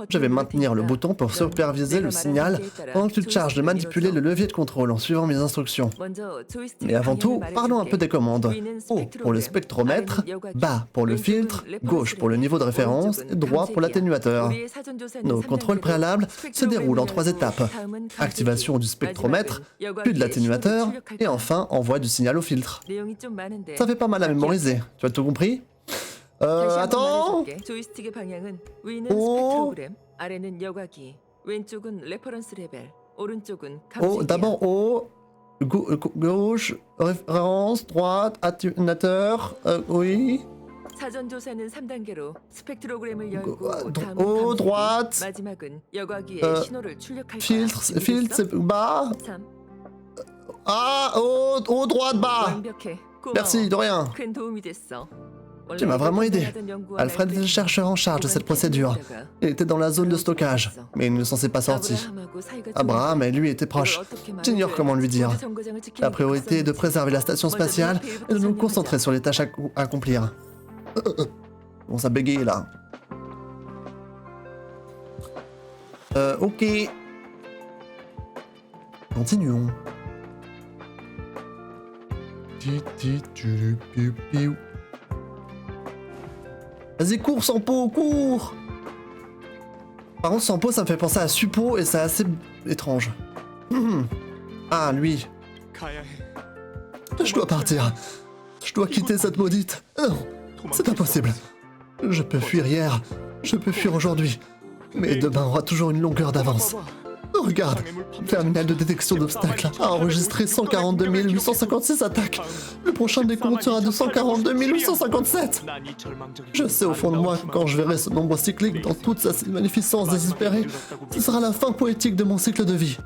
Je vais maintenir le bouton pour superviser le signal pendant que tu te charges de manipuler le levier de contrôle en suivant mes instructions. Mais avant tout, parlons un peu des commandes. Haut pour le spectromètre, bas pour le filtre, gauche pour le niveau de référence et droit pour l'atténuateur. Nos contrôles préalables se déroulent en 3 étapes. Activation du spectromètre, puis de l'atténuateur, et enfin envoi du signal au filtre. Ça fait pas mal à mémoriser, tu as tout compris? Attends. Oh, d'abord haut, gauche, référence, droite, atténuateur, oui. Haut, droite, filtre, c'est bas. Ah, haut, droite, bas. Merci, de rien. Tu m'as vraiment aidé. Alfred est le chercheur en charge de cette procédure. Il était dans la zone de stockage, mais il ne s'en est pas sorti. Abraham et lui étaient proches. J'ignore comment lui dire. La priorité est de préserver la station spatiale et de nous concentrer sur les tâches à accomplir. Bon, ça bégaye là. Ok. Continuons. Vas-y, cours, Sampo, cours! Par contre, Sampo, ça me fait penser à Suppo et c'est assez étrange. Ah, lui. Je dois partir. Je dois quitter cette maudite. Non, c'est impossible. Je peux fuir hier, je peux fuir aujourd'hui. Mais demain aura toujours une longueur d'avance. Regarde, le terminal de détection d'obstacles a enregistré 142 856 attaques. Le prochain décompte sera de 142 857. Je sais au fond de moi que quand je verrai ce nombre cyclique dans toute sa magnificence désespérée, ce sera la fin poétique de mon cycle de vie.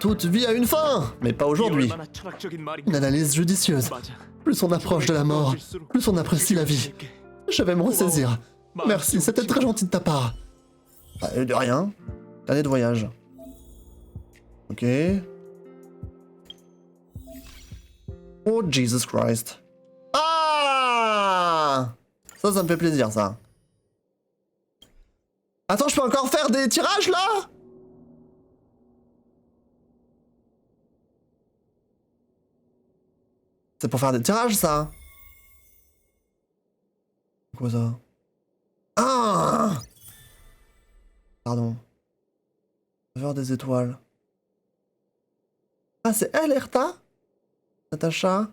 Toute vie a une fin, mais pas aujourd'hui. Une analyse judicieuse. Plus on approche de la mort, plus on apprécie la vie. Je vais me ressaisir. Merci, c'était très gentil de ta part. De rien. Année de voyage. Ok. Oh, Jesus Christ. Ah! Ça me fait plaisir, ça. Attends, je peux encore faire des tirages, là? C'est pour faire des tirages, ça? Quoi, ça? Ah! Pardon. Faveur des étoiles. Ah, c'est elle, Erta? Natacha?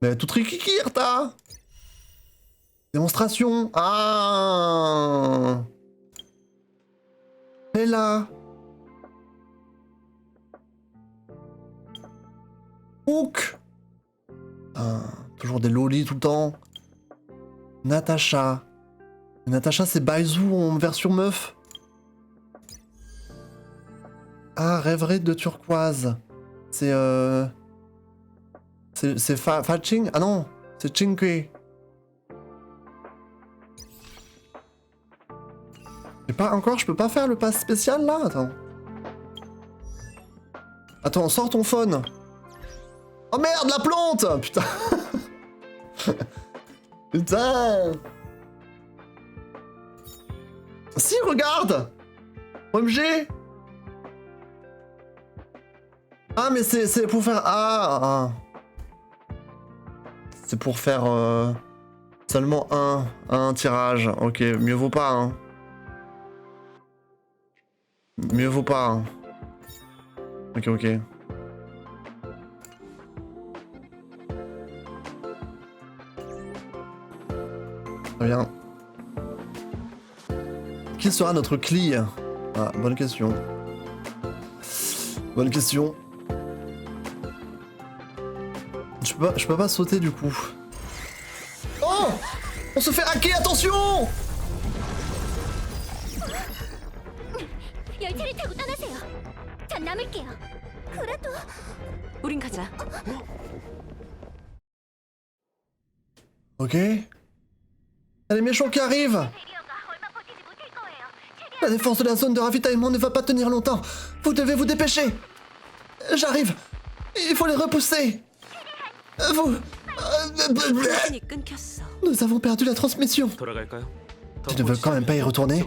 Mais tout rikiki, Erta! Démonstration. Ah! Bella. Hook. Ah, toujours des lolis tout le temps. Natacha. Natacha, c'est Baizou en version meuf. Ah, rêverie de turquoise. C'est C'est Faching. Ah non, c'est Chinque. J'ai pas encore, je peux pas faire le pass spécial là? Attends. Attends, sors ton phone. Oh merde, la plante! Putain. Putain. Si, regarde! OMG! Ah, mais c'est pour faire... Ah. C'est pour faire seulement un tirage. Ok, mieux vaut pas, hein. Mieux vaut pas, hein. Ok, ok. Très bien. Qui sera notre cli? Ah, bonne question. Bonne question. Je peux pas sauter du coup. Oh! On se fait hacker, attention! 우린 가자. Ok. Il y a les méchants qui arrivent! La défense de la zone de ravitaillement ne va pas tenir longtemps. Vous devez vous dépêcher. J'arrive. Il faut les repousser. Vous... 통신이 끊겼어. Nous avons perdu la transmission. 돌아갈까요? Tu ne veux quand même pas y retourner?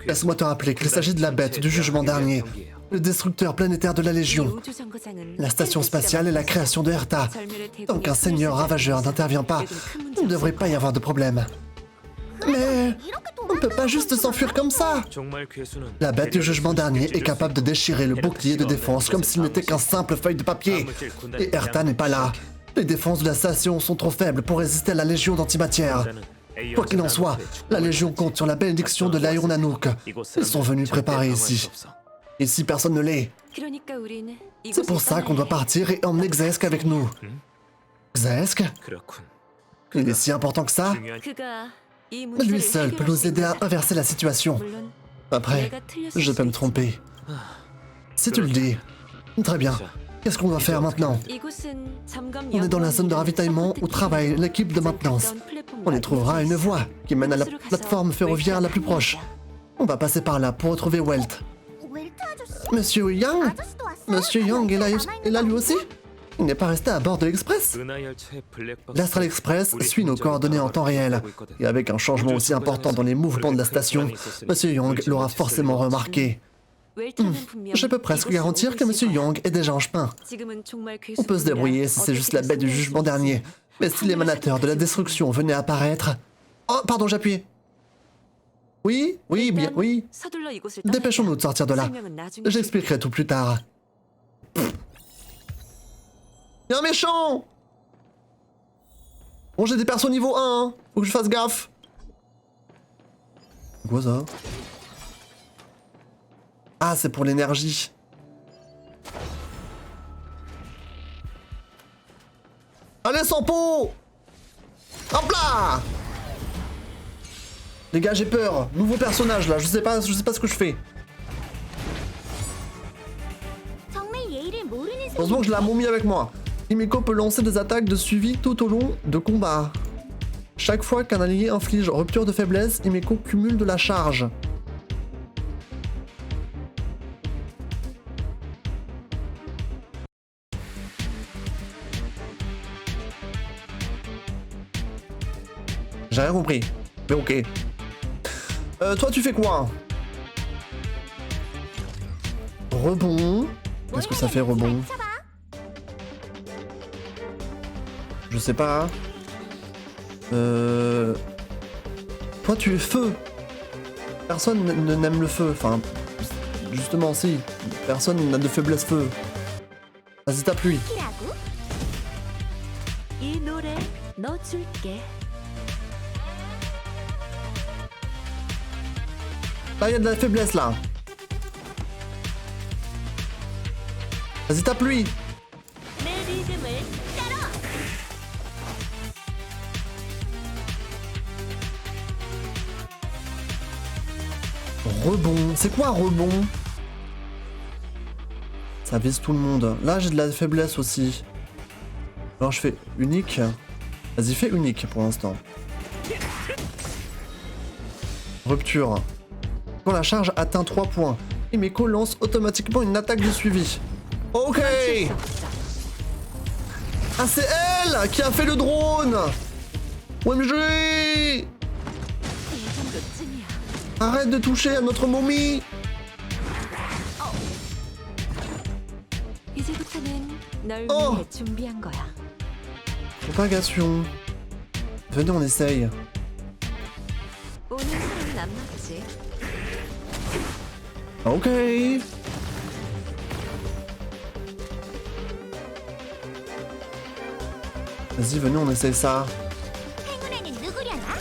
Laisse-moi te rappeler qu'il s'agit de la bête du jugement dernier, le destructeur planétaire de la Légion, 우주정거장은 la station spatiale et la création de Herta. Tant qu'un seigneur ravageur n'intervient pas, il ne devrait pas y avoir de problème. Mais on ne peut pas juste s'enfuir comme ça. La bête du jugement dernier est capable de déchirer le bouclier de défense comme s'il n'était qu'un simple feuille de papier. Et Herta n'est pas là. Les défenses de la station sont trop faibles pour résister à la Légion d'antimatière. Quoi qu'il en soit, la Légion compte sur la bénédiction de l'Aïon Nanook. Ils sont venus préparer ici. Ici, personne ne l'est. 그러니까 우린 C'est pour ça qu'on doit partir et emmener Xesk avec nous. Xesk? Il est si important que ça? 그가 이 Lui 문제를 seul peut nous aider à inverser la situation. 물론 Après, je peux me tromper. Si tu le dis. Très bien. Qu'est-ce qu'on doit faire maintenant? 이곳은 점검 On est dans la zone de ravitaillement où travaille l'équipe de maintenance. On y trouvera une voie qui mène à la plateforme ferroviaire la plus proche. On va passer par là pour retrouver Welt. Monsieur Yang? Monsieur Yang est là lui aussi? Il n'est pas resté à bord de l'Express? L'Astral Express suit nos coordonnées en temps réel. Et avec un changement aussi important dans les mouvements de la station, Monsieur Yang l'aura forcément remarqué. Je peux presque garantir que Monsieur Yang est déjà en chemin. On peut se débrouiller si c'est juste la bête du jugement dernier. Mais si l'émanateur de la destruction venait apparaître... Oh, pardon, j'ai appuyé. Oui, bien, oui. Dépêchons-nous de sortir de là. J'expliquerai tout plus tard. Y'a un méchant! Bon, j'ai des persos niveau 1, hein. Faut que je fasse gaffe. C'est quoi ça? Ah, c'est pour l'énergie. Allez, sans peau! Hop là! Les gars, j'ai peur. Nouveau personnage là, je sais pas ce que je fais. Heureusement que je l'ai la momie avec moi. Himeko peut lancer des attaques de suivi tout au long de combat. Chaque fois qu'un allié inflige rupture de faiblesse, Himeko cumule de la charge. J'ai rien compris, mais ok. Toi tu fais quoi? Rebond. Qu'est-ce que ça fait rebond? Je sais pas. Toi tu es feu. Personne n'aime le feu. Enfin, justement si. Personne n'a de faiblesse feu. Vas-y, tape lui. 이 노래 넣어줄게. Là, il y a de la faiblesse, là. Vas-y, tape lui. 내 리듬을 따라. Rebond. C'est quoi un rebond? Ça vise tout le monde. Là, j'ai de la faiblesse aussi. Alors, je fais unique. Vas-y, fais unique pour l'instant. Rupture. Quand la charge atteint 3 points, Himeko lance automatiquement une attaque de suivi. Ok! Ah, c'est elle qui a fait le drone! OMG! 이 정도쯤이야. Arrête de toucher à notre momie! 이제부터는 널 Oh. 위해 준비한 거야. Propagation. Venez, on essaye. 오는 사람은 안 맞지. Ok. Vas-y, venez, on essaye ça. 행운에는 누구려나?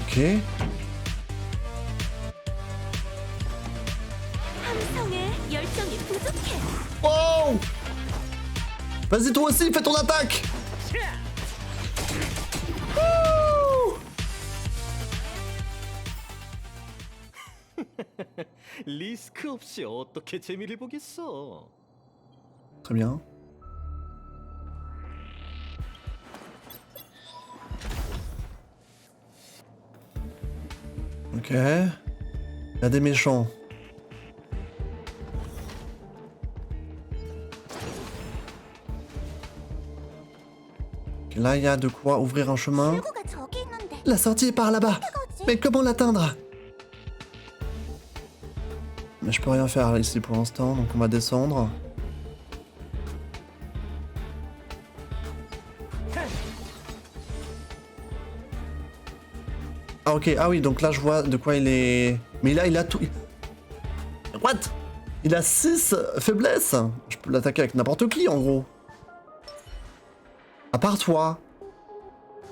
Ok. 함성에 열정이 부족해. Wow! Vas-y, toi aussi, fais ton attaque! Wouh! 리스크 없이 어떻게 재미를 보겠어? Très bien. Ok. Il y a des méchants. là il y a de quoi ouvrir un chemin. 출구가 저기 있는데 La sortie est par là-bas. Mais comment l'atteindre? Mais je peux rien faire ici pour l'instant, donc on va descendre. Ah ok, ah oui, donc là je vois de quoi il est... Mais là il a tout... What? Il a 6 faiblesses. Je peux l'attaquer avec n'importe qui en gros. À part toi.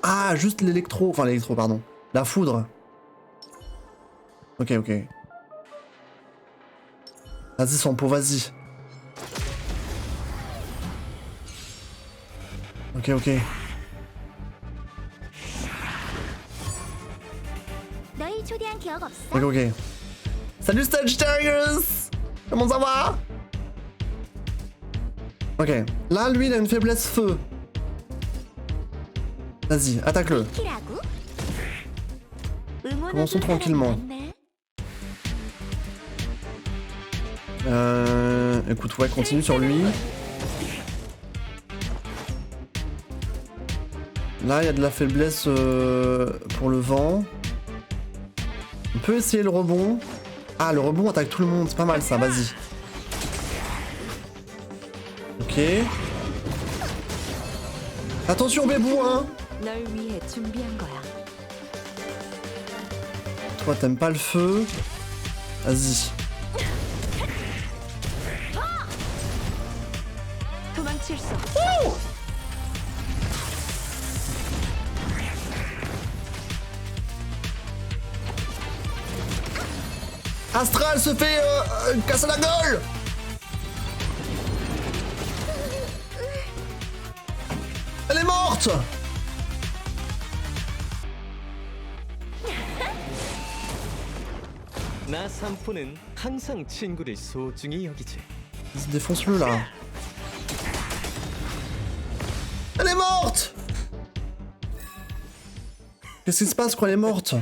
Ah, juste l'électro... Enfin l'électro, pardon. La foudre. Ok, ok. Vas-y, son pot, vas-y. Ok, ok. 너희 초대한 기억 없어? Ok, ok. Salut Sagittarius! Comment ça va? Ok. Là, lui, il a une faiblesse feu. Vas-y, attaque-le. 키라고? Commençons tranquillement. Écoute, ouais, continue sur lui. Là, il y a de la faiblesse pour le vent. On peut essayer le rebond. Ah, le rebond attaque tout le monde. C'est pas mal ça, vas-y. Ok. Attention, bébou, hein. 널 위해 준비한 거야. Toi, t'aimes pas le feu. Vas-y. 도망칠 수 없어. Astral se fait casser la gueule. Elle est morte. 나 산포는 항상 친구를 소중히 여기지. Défonce-le là. Elle est morte. Qu'est-ce qui se passe quand elle est morte?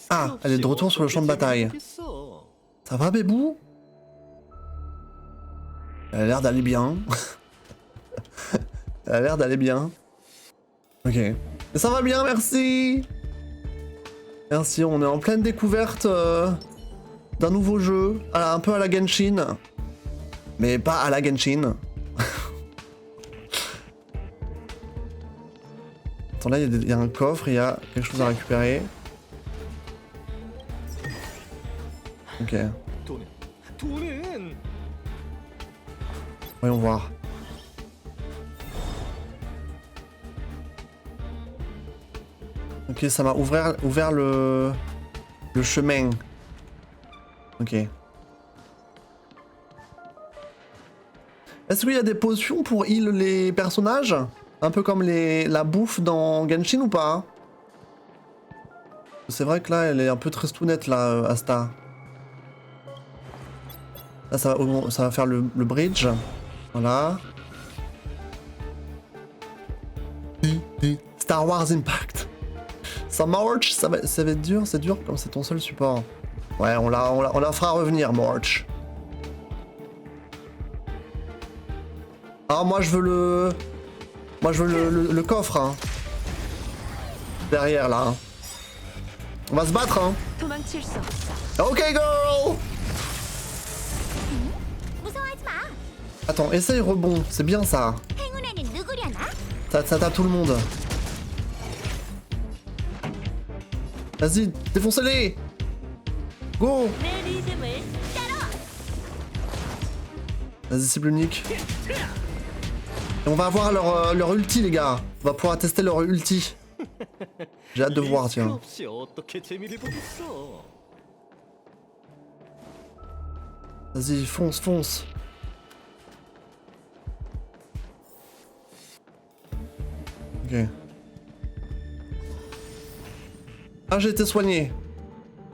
Ah, elle est de retour sur le champ de bataille. Ça va, bébou? Elle a l'air d'aller bien. Elle a l'air d'aller bien. Ok. Et ça va bien, merci. Merci, on est en pleine découverte d'un nouveau jeu, un peu à la Genshin. Mais pas à la Genshin. Attends, là, il y a un coffre, il y a quelque chose à récupérer. Ok. 돈은 Voyons voir. Ok, ça m'a ouvert le chemin. Ok. Est-ce qu'il y a des potions pour heal les personnages? Un peu comme la bouffe dans Genshin ou pas? C'est vrai que là, elle est un peu tristounette, là, Asta. Là, ça va faire le bridge. Voilà. Star Wars Impact. Ça marche, ça va être dur, c'est dur comme c'est ton seul support. Ouais, on la fera revenir, March. Ah, moi je veux le coffre, hein. Derrière, là. Hein. On va se battre, hein. 도망칠 수 없어. Ok, girl. 무서워하지 마. Attends, essaye rebond, c'est bien ça. 행운에는 누구려나? Ça tape tout le monde. Vas-y, défoncez-les. Go. 내 리듬을 따라. Vas-y, cible unique. Et on va avoir leur ulti, les gars. On va pouvoir tester leur ulti. J'ai hâte de voir, 리스크 tiens. 없이 어떻게 재미를 보겠어? Vas-y, fonce, fonce. Ok. Ah, j'ai été soigné.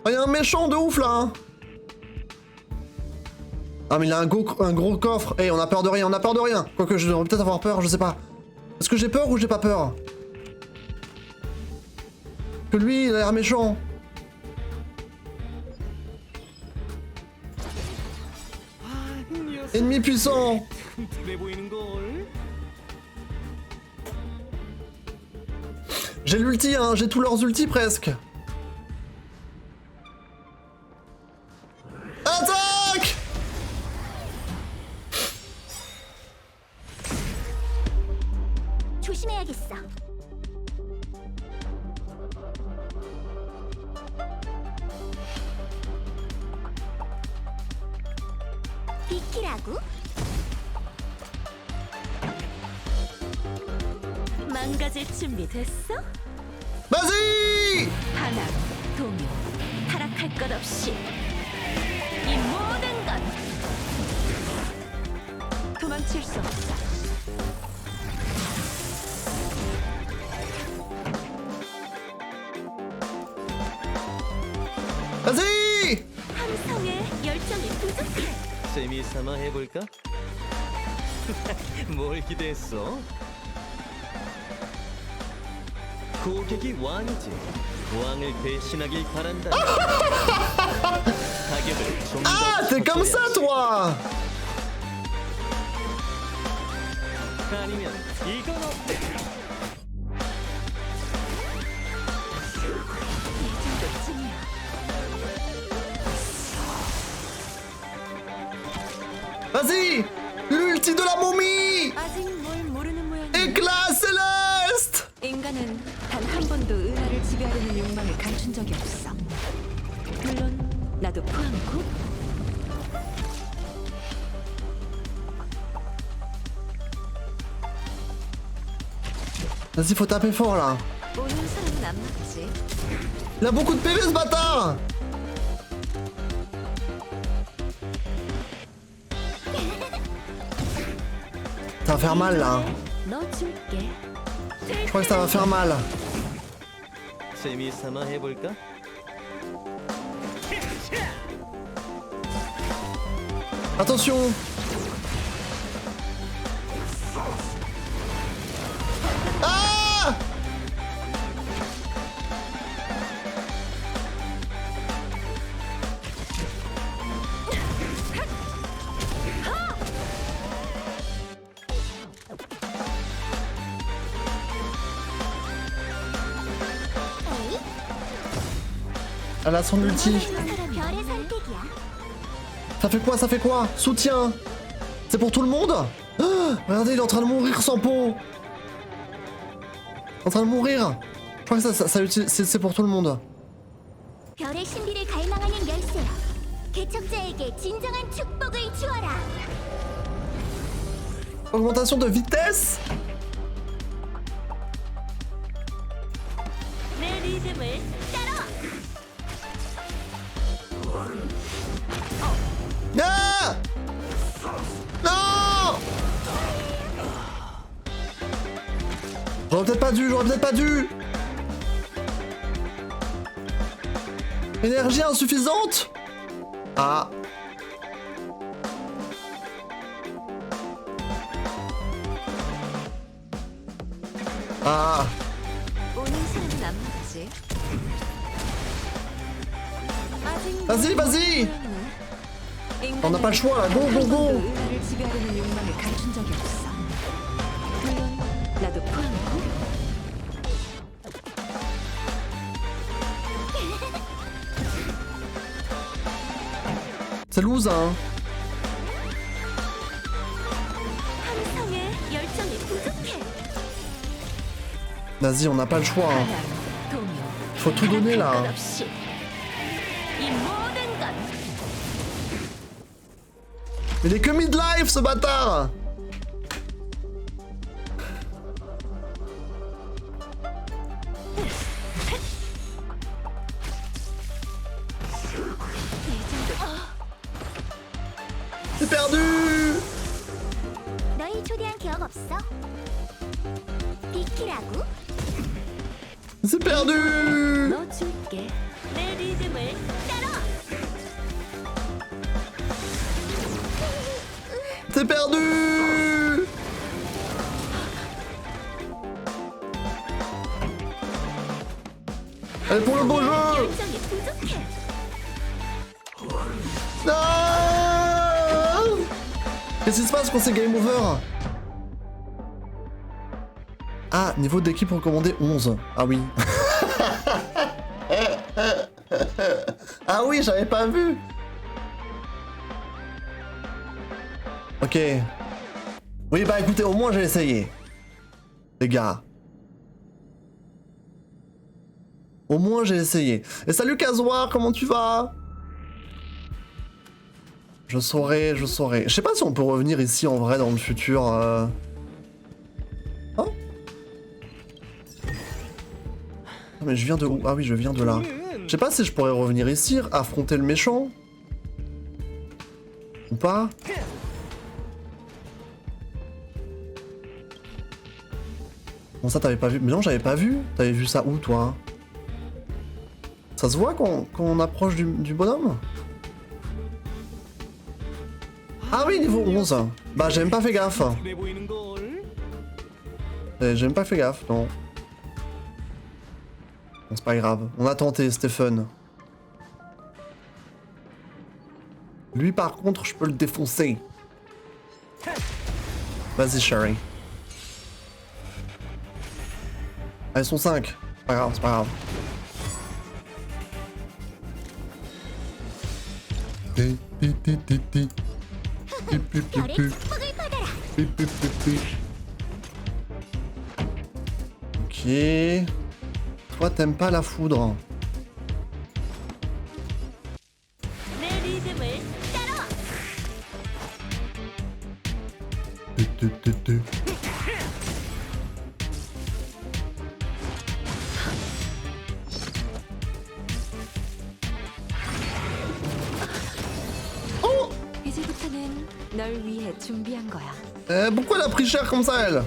Ah, y'a un méchant de ouf, là, hein. Ah, mais il a un gros coffre. Eh, on a peur de rien, on a peur de rien. Quoique, je devrais peut-être avoir peur, je sais pas. Est-ce que j'ai peur ou j'ai pas peur? Que lui, il a l'air méchant. Ennemi puissant. 튼튼해 보이는 걸. J'ai l'ulti, hein, j'ai tous leurs ultis presque. Attaque! 조심해야겠어. 비키라고? 망가질 준비 됐어? Vas-y! 하나, 동요, 타락할 것 없이 이 모든 것 도망칠 수 없어. Vas-y! 함성에 열정이 부족해. 재미삼아 해볼까? 뭘 기대했어? 고객이 왕이지. 왕을 대신하길 바란다. 가격을 좀 더 Ah, t'es comme ça, toi! 아니면 이건 어때? 이 정도쯤이야. Vas-y! L'ulti de la momie! 아직 뭘 모르는 모양이야. Éclat céleste! 인간은 단 한 번도 은하를 지배하려는 욕망을 감춘 적이 없어. 물론 나도 포함이고. Vas-y, faut taper fort là. 오는 사람은 안 맞지. Il a beaucoup de PV ce bâtard! Ça va faire mal là. 너 줄게. Je crois que ça va faire mal. 재미삼아 해볼까? Attention! Ah! Elle a son ulti. 별의 선택이야. Ça fait quoi? Ça fait quoi? Soutien! C'est pour tout le monde? Ah, regardez, il est en train de mourir sans peau! En train de mourir! Je crois que c'est pour tout le monde. 별의 신비를 갈망하는 열쇠야. 개척자에게 진정한 축복을 주어라. Augmentation de vitesse? 내 리듬을 따라. Ah! Non! J'aurais peut-être pas dû! Énergie insuffisante? Ah. Ah. 오는 사람은 안 맞지. 아직 Vas-y, 뭘 vas-y! 모르는 모양이네. On n'a pas le choix là, go go 한 번도 go! 은하를 지배하려는 욕망을 감춘 적이 없어. 물론 나도 포함이고. C'est loose hein. 함성에 열정이 부족해. Vas-y, on n'a pas le choix. Hein. 하나, 동요, Faut tout donner là. 타락할 것 없이 이 모든 것 Il est que midlife ce bâtard! C'est perdu! 너희 초대한 기억 없어? 비키라고? C'est perdu! 너 줄게. 내 리듬을 따라. C'est perdu! Allez pour le beau jeu! 열정이 부족해. Non! Qu'est-ce qui se passe quand c'est game over? Ah, niveau d'équipe recommandé 11. Ah oui. Ah oui, j'avais pas vu. Ok. Oui, bah écoutez, au moins j'ai essayé. Les gars. Au moins j'ai essayé. Et salut Kazoar, comment tu vas? Je saurais. Je sais pas si on peut revenir ici en vrai dans le futur. Hein? Mais je viens de où? Ah oui, je viens de là. Je sais pas si je pourrais revenir ici, affronter le méchant. Ou pas? Bon, ça t'avais pas vu? Mais non, j'avais pas vu. T'avais vu ça où, toi? Ça se voit quand on approche du bonhomme? Ah oui, niveau 11. Bah, j'ai même pas fait gaffe. J'ai même pas fait gaffe, non. Bon, c'est pas grave. On a tenté, c'était fun. Lui, par contre, je peux le défoncer. Vas-y, Sherry. Ah, ils sont 5. C'est pas grave, c'est pas grave. Ok. Toi, t'aimes pas la foudre. 이제부터는 널 위해 준비한 거야. Pourquoi elle a pris cher comme ça, elle?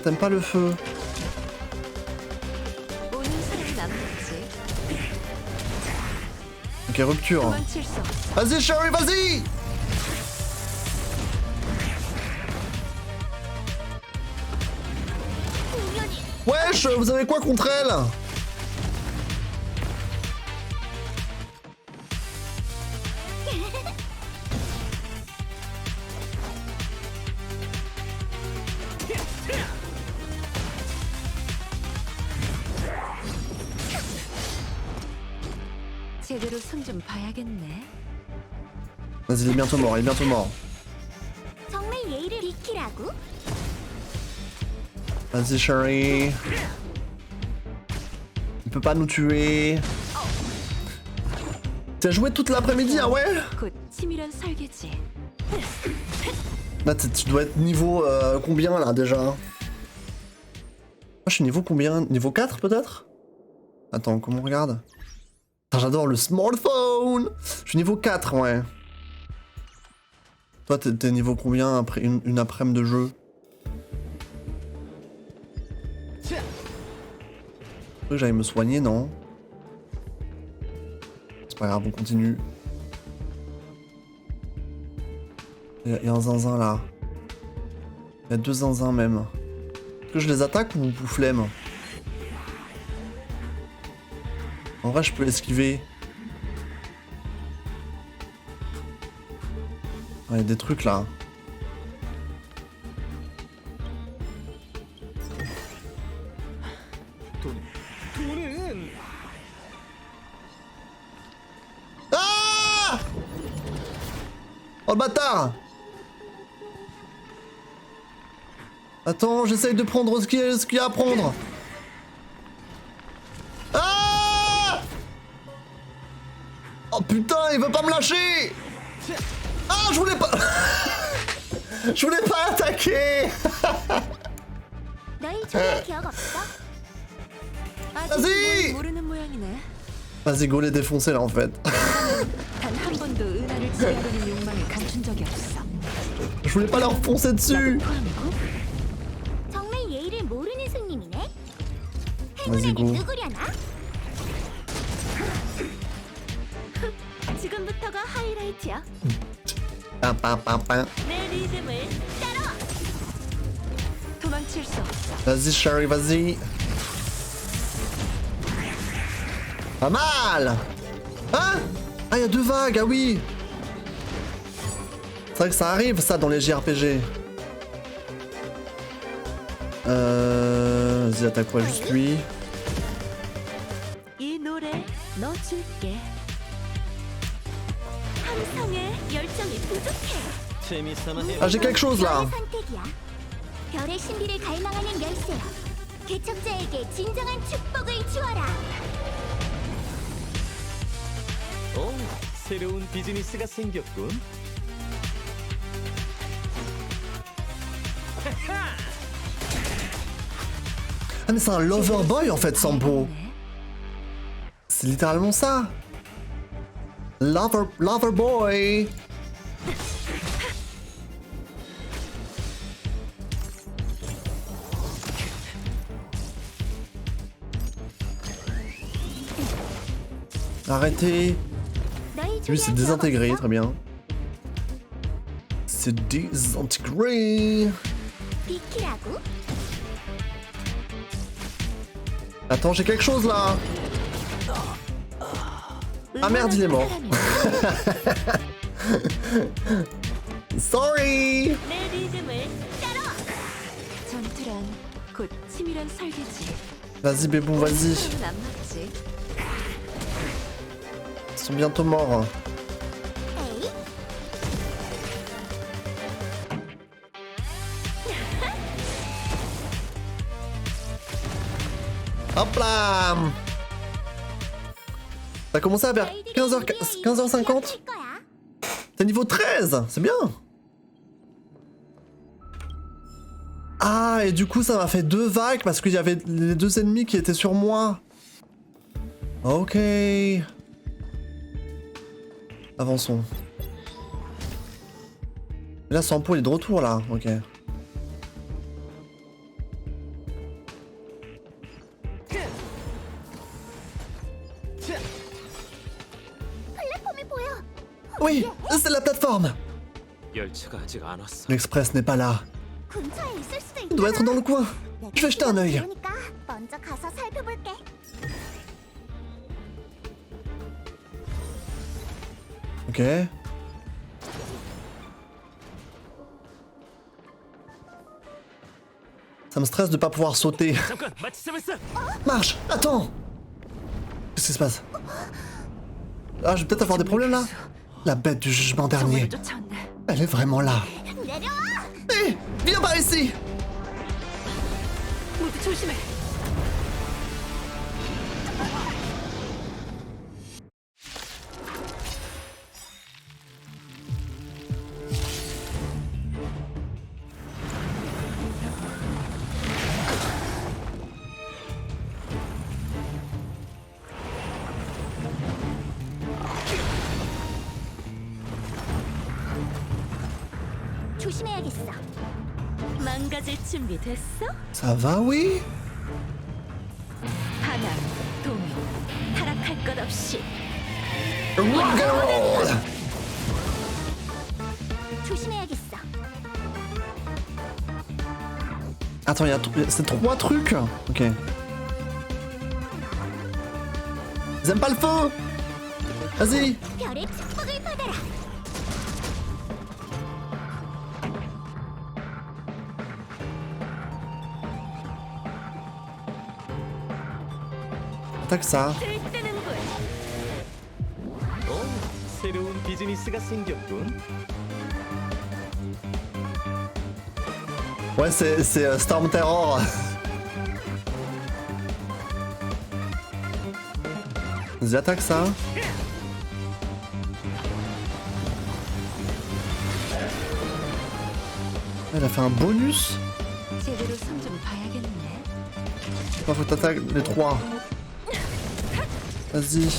T'aimes pas le feu. 오는 사람이 남았지. Ok, rupture. 도망칠 수 없어. Vas-y, Sherry, vas-y! Wesh, vous avez quoi contre elle? 제대로 손 좀 봐야겠네. Vas-y, il est bientôt mort, il est bientôt mort. 정말 예의를 지키라고? Vas-y, Sherry. Il peut pas nous tuer. T'as joué toute l'après-midi, ah ouais? 곧 치밀한 설계지. Là, tu dois être niveau combien, là, déjà? Moi, je suis niveau combien? Niveau 4, peut-être? Attends, comment on regarde? Ah, j'adore le smartphone! Je suis niveau 4, ouais. Toi, t'es niveau combien après une après-midi de jeu? Je que j'allais me soigner, non? C'est pas grave, on continue. Il y a un zinzin là. Il y a 2 zinzins même. Est-ce que je les attaque ou flemme? En vrai, je peux esquiver. Ah, il y a des trucs là. Ah! Oh le bâtard! Attends, j'essaye de prendre ce qu'il y a à prendre. Ah! Oh putain, il veut pas me lâcher! Ah, je voulais pas... je voulais pas attaquer! 너희 정말 기억 없어? Vas-y! 모르는 모양이네. Vas-y, go les défoncer là en fait. 단 한 번도 은하를 지배하려는 욕망을 감춘 적이 없어. Je voulais pas leur foncer dessus! 포함이고 정말 예의를 모르는 손님이네. Vas-y, go. 누구려나? 지금부터가 하이라이트야. Pam. 내 리듬을 따라. 도망칠 수 없어. Vas-y, Sherry, vas-y. Pas mal! Hein? Ah, il y a 2 vagues, ah oui! C'est vrai que ça arrive, ça, dans les JRPG. Vas-y, attaque-moi juste lui. 이 노래 넣어줄게. 함성에 열정이 부족해. 재미삼아 해. Ah, j'ai quelque chose là. 선택이야. 별의 신비를 갈망하는 열쇠야. 개척자에게 진정한 축복을 주어라. 오, 새로운 비즈니스가 생겼군. Ah, mais c'est un lover boy en fait, Sampo. C'est littéralement ça. Lover boy. Arrêtez. 너희 Lui, c'est désintégré, très bien. C'est désintégré. 비키라고? Attends, j'ai quelque chose là. Ah merde, il est mort. Sorry. 내 리듬을 따라. 전투란 곧 치밀한 설계지. Vas-y, Bébou, vas-y. 서로는 안 맞지. Ils sont bientôt morts. 에이? Hop là. Ça a commencé à vers 15h50. 할 거야. T'es niveau 13, c'est bien. Ah, et du coup, ça m'a fait 2 vagues parce qu'il y avait les 2 ennemis qui étaient sur moi. Ok. Avançons. Et là, Sampo, il est de retour, là. Ok. 플랫폼이 보여. Oui, c'est la plateforme. 열차가 아직 안 왔어. L'Express n'est pas là. 근처에 있을 수도 Il doit être dans le coin. Je vais jeter un œil. 그러니까 먼저 가서 살펴볼게. Ok. Ça me stresse de pas pouvoir sauter. 잠깐, 마치 잡았어. Marche, attends. Qu'est-ce qui se passe? Ah, je vais peut-être avoir des problèmes là. La bête du jugement dernier. 정보를 쫓아온다. Elle est vraiment là. 내려와. Hé, viens par ici. 모두 조심해. 조심해야겠어. 망가질 준비 됐어? Ça va, oui? 하나, 동요, 타락할 것 없이. Rock'n'roll. 조심해야겠어. Attends, c'est 3 trucs. Ok. Ils aiment pas le feu. Vas-y. 별의 축복을 받아라. Attaque ça. 들뜨는군. 오, 새로운 비즈니스가 생겼군. Ouais, c'est Storm Terror. Vas-y, attaque ça. Elle a fait un bonus. 제대로 손 좀 봐야겠네. Faut que t'attaques les 3. Vas-y.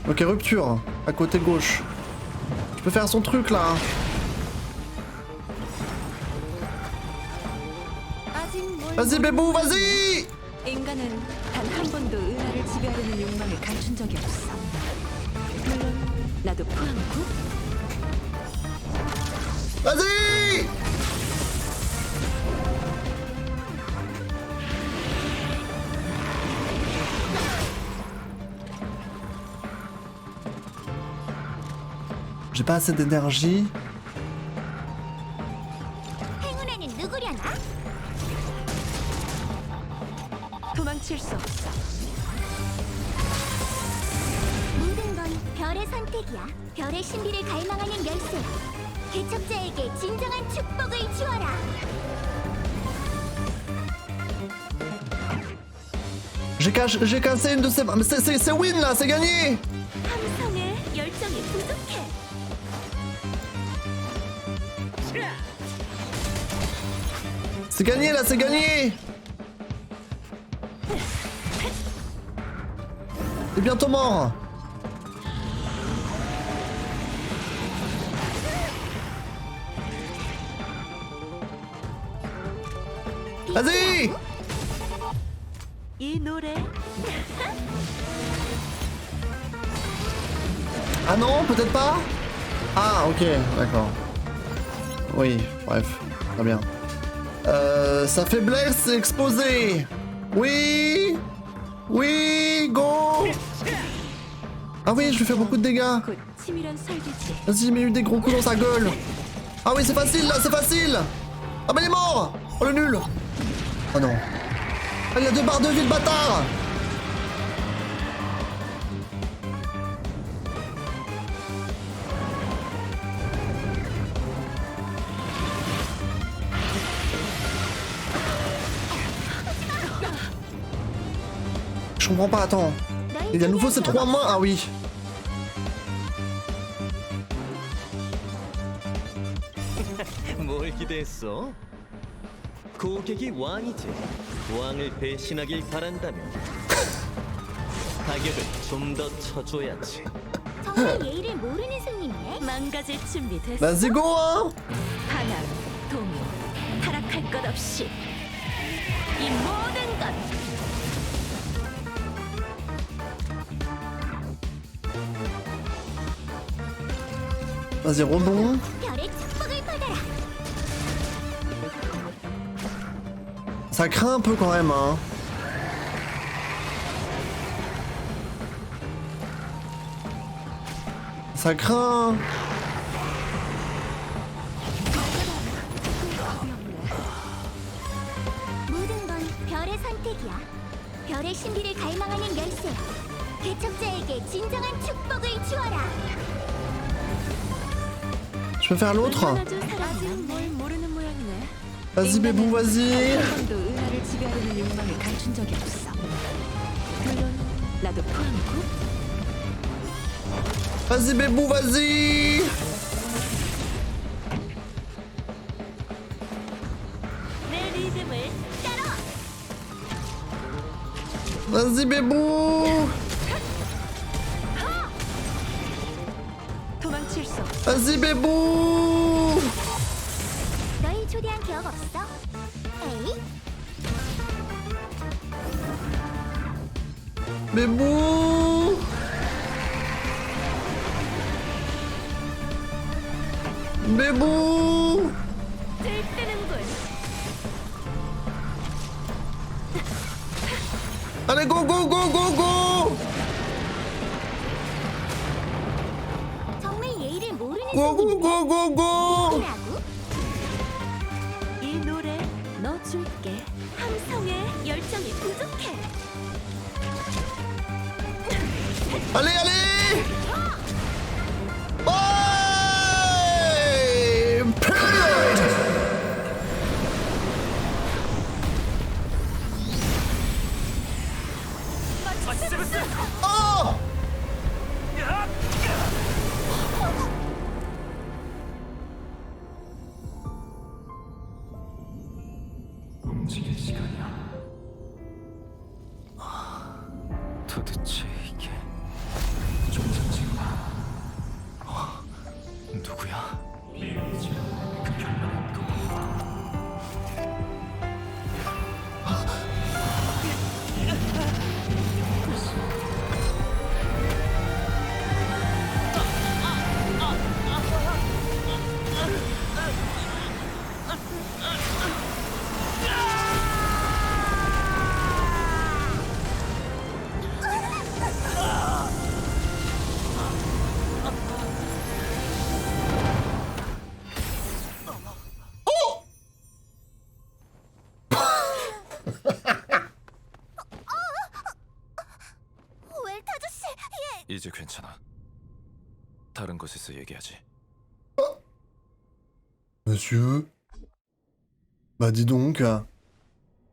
Ok, rupture. À côté gauche. Je peux faire son truc là. 아직 뭘 Vas-y, Bébou, vas-y. 인간은 단 한 번도 은하를 지배하려는 욕망을 감춘 적이 없어. 물론 나도 포함이고. Vas-y. J'ai pas assez d'énergie. 행운에는 누구려나? 도망칠 수 없어. 모든 건 별의 선택이야. 별의 신비를 갈망하는 열쇠야. 개척자에게 진정한 축복을 주어라. J'ai cassé une de ces... Mais c'est win là, c'est gagné. 함성에 열정이 부족해. C'est gagné là, c'est gagné. C'est bientôt mort. Vas-y. 이 노래 Ah non, peut-être pas. Ah ok, d'accord. Oui, bref, très bien. Sa faiblesse exposée. Oui. Oui, go. Ah oui, je lui fais beaucoup de dégâts. 곧 치밀한 설계지. Vas-y, il m'a eu des gros coups dans sa gueule. Ah oui, c'est facile là, c'est facile. Ah bah il est mort. Oh le nul. Oh non. Ah, il a 2 barres de vie, le bâtard. Je comprends pas, attends. Il y a à nouveau ces 3 mains. Ah oui. 뭘 기대했어? 고객이 왕이지. 왕을 배신하길 바란다면 가격을 좀 더 쳐줘야지. 정말 예의를 모르는 손님이네. 망가질 준비 됐어. Vas-y, go, hein. 반항, 동요, 타락할 것 없이 이 모든 것 Vas-y, rebond. 별의 축복을 받아라. Ça craint un peu quand même, hein. Ça craint. 모든 건 별의 선택이야. 별의 신비를 갈망하는 열쇠야. 개척자에게 진정한 축복을 주어라. Je peux faire l'autre. 아주 사람은 뭘 모르는 모양이네. Vas-y, Bébou, vas-y. 한 번도 은하를 지배하려는 욕망을 감춘 적이 없어. 물론 나도 포함이고. Vas-y, Bébou, vas-y. 내 리듬을 따라. Vas-y, Bébou. 도망칠 수 없어. Vas-y, Bébou. 널 초대한 기억 없어? 에이? Bébou. Bébou. 들뜨는군. Allez, go, go, go, go, go. 정말 예의를 모르는 Go, go, 손님이네. go, go, go. 라고? 이 노래 너 줄게. 함성에 열정이 부족해. Allez, allez. Ouais. Period. Oh. 움직일 시간이야. 도대체 이게 존재인가? 누구야? 그 별만한 거. 이제 괜찮아. 다른 곳에서 얘기하지. Monsieur? Bah dis donc.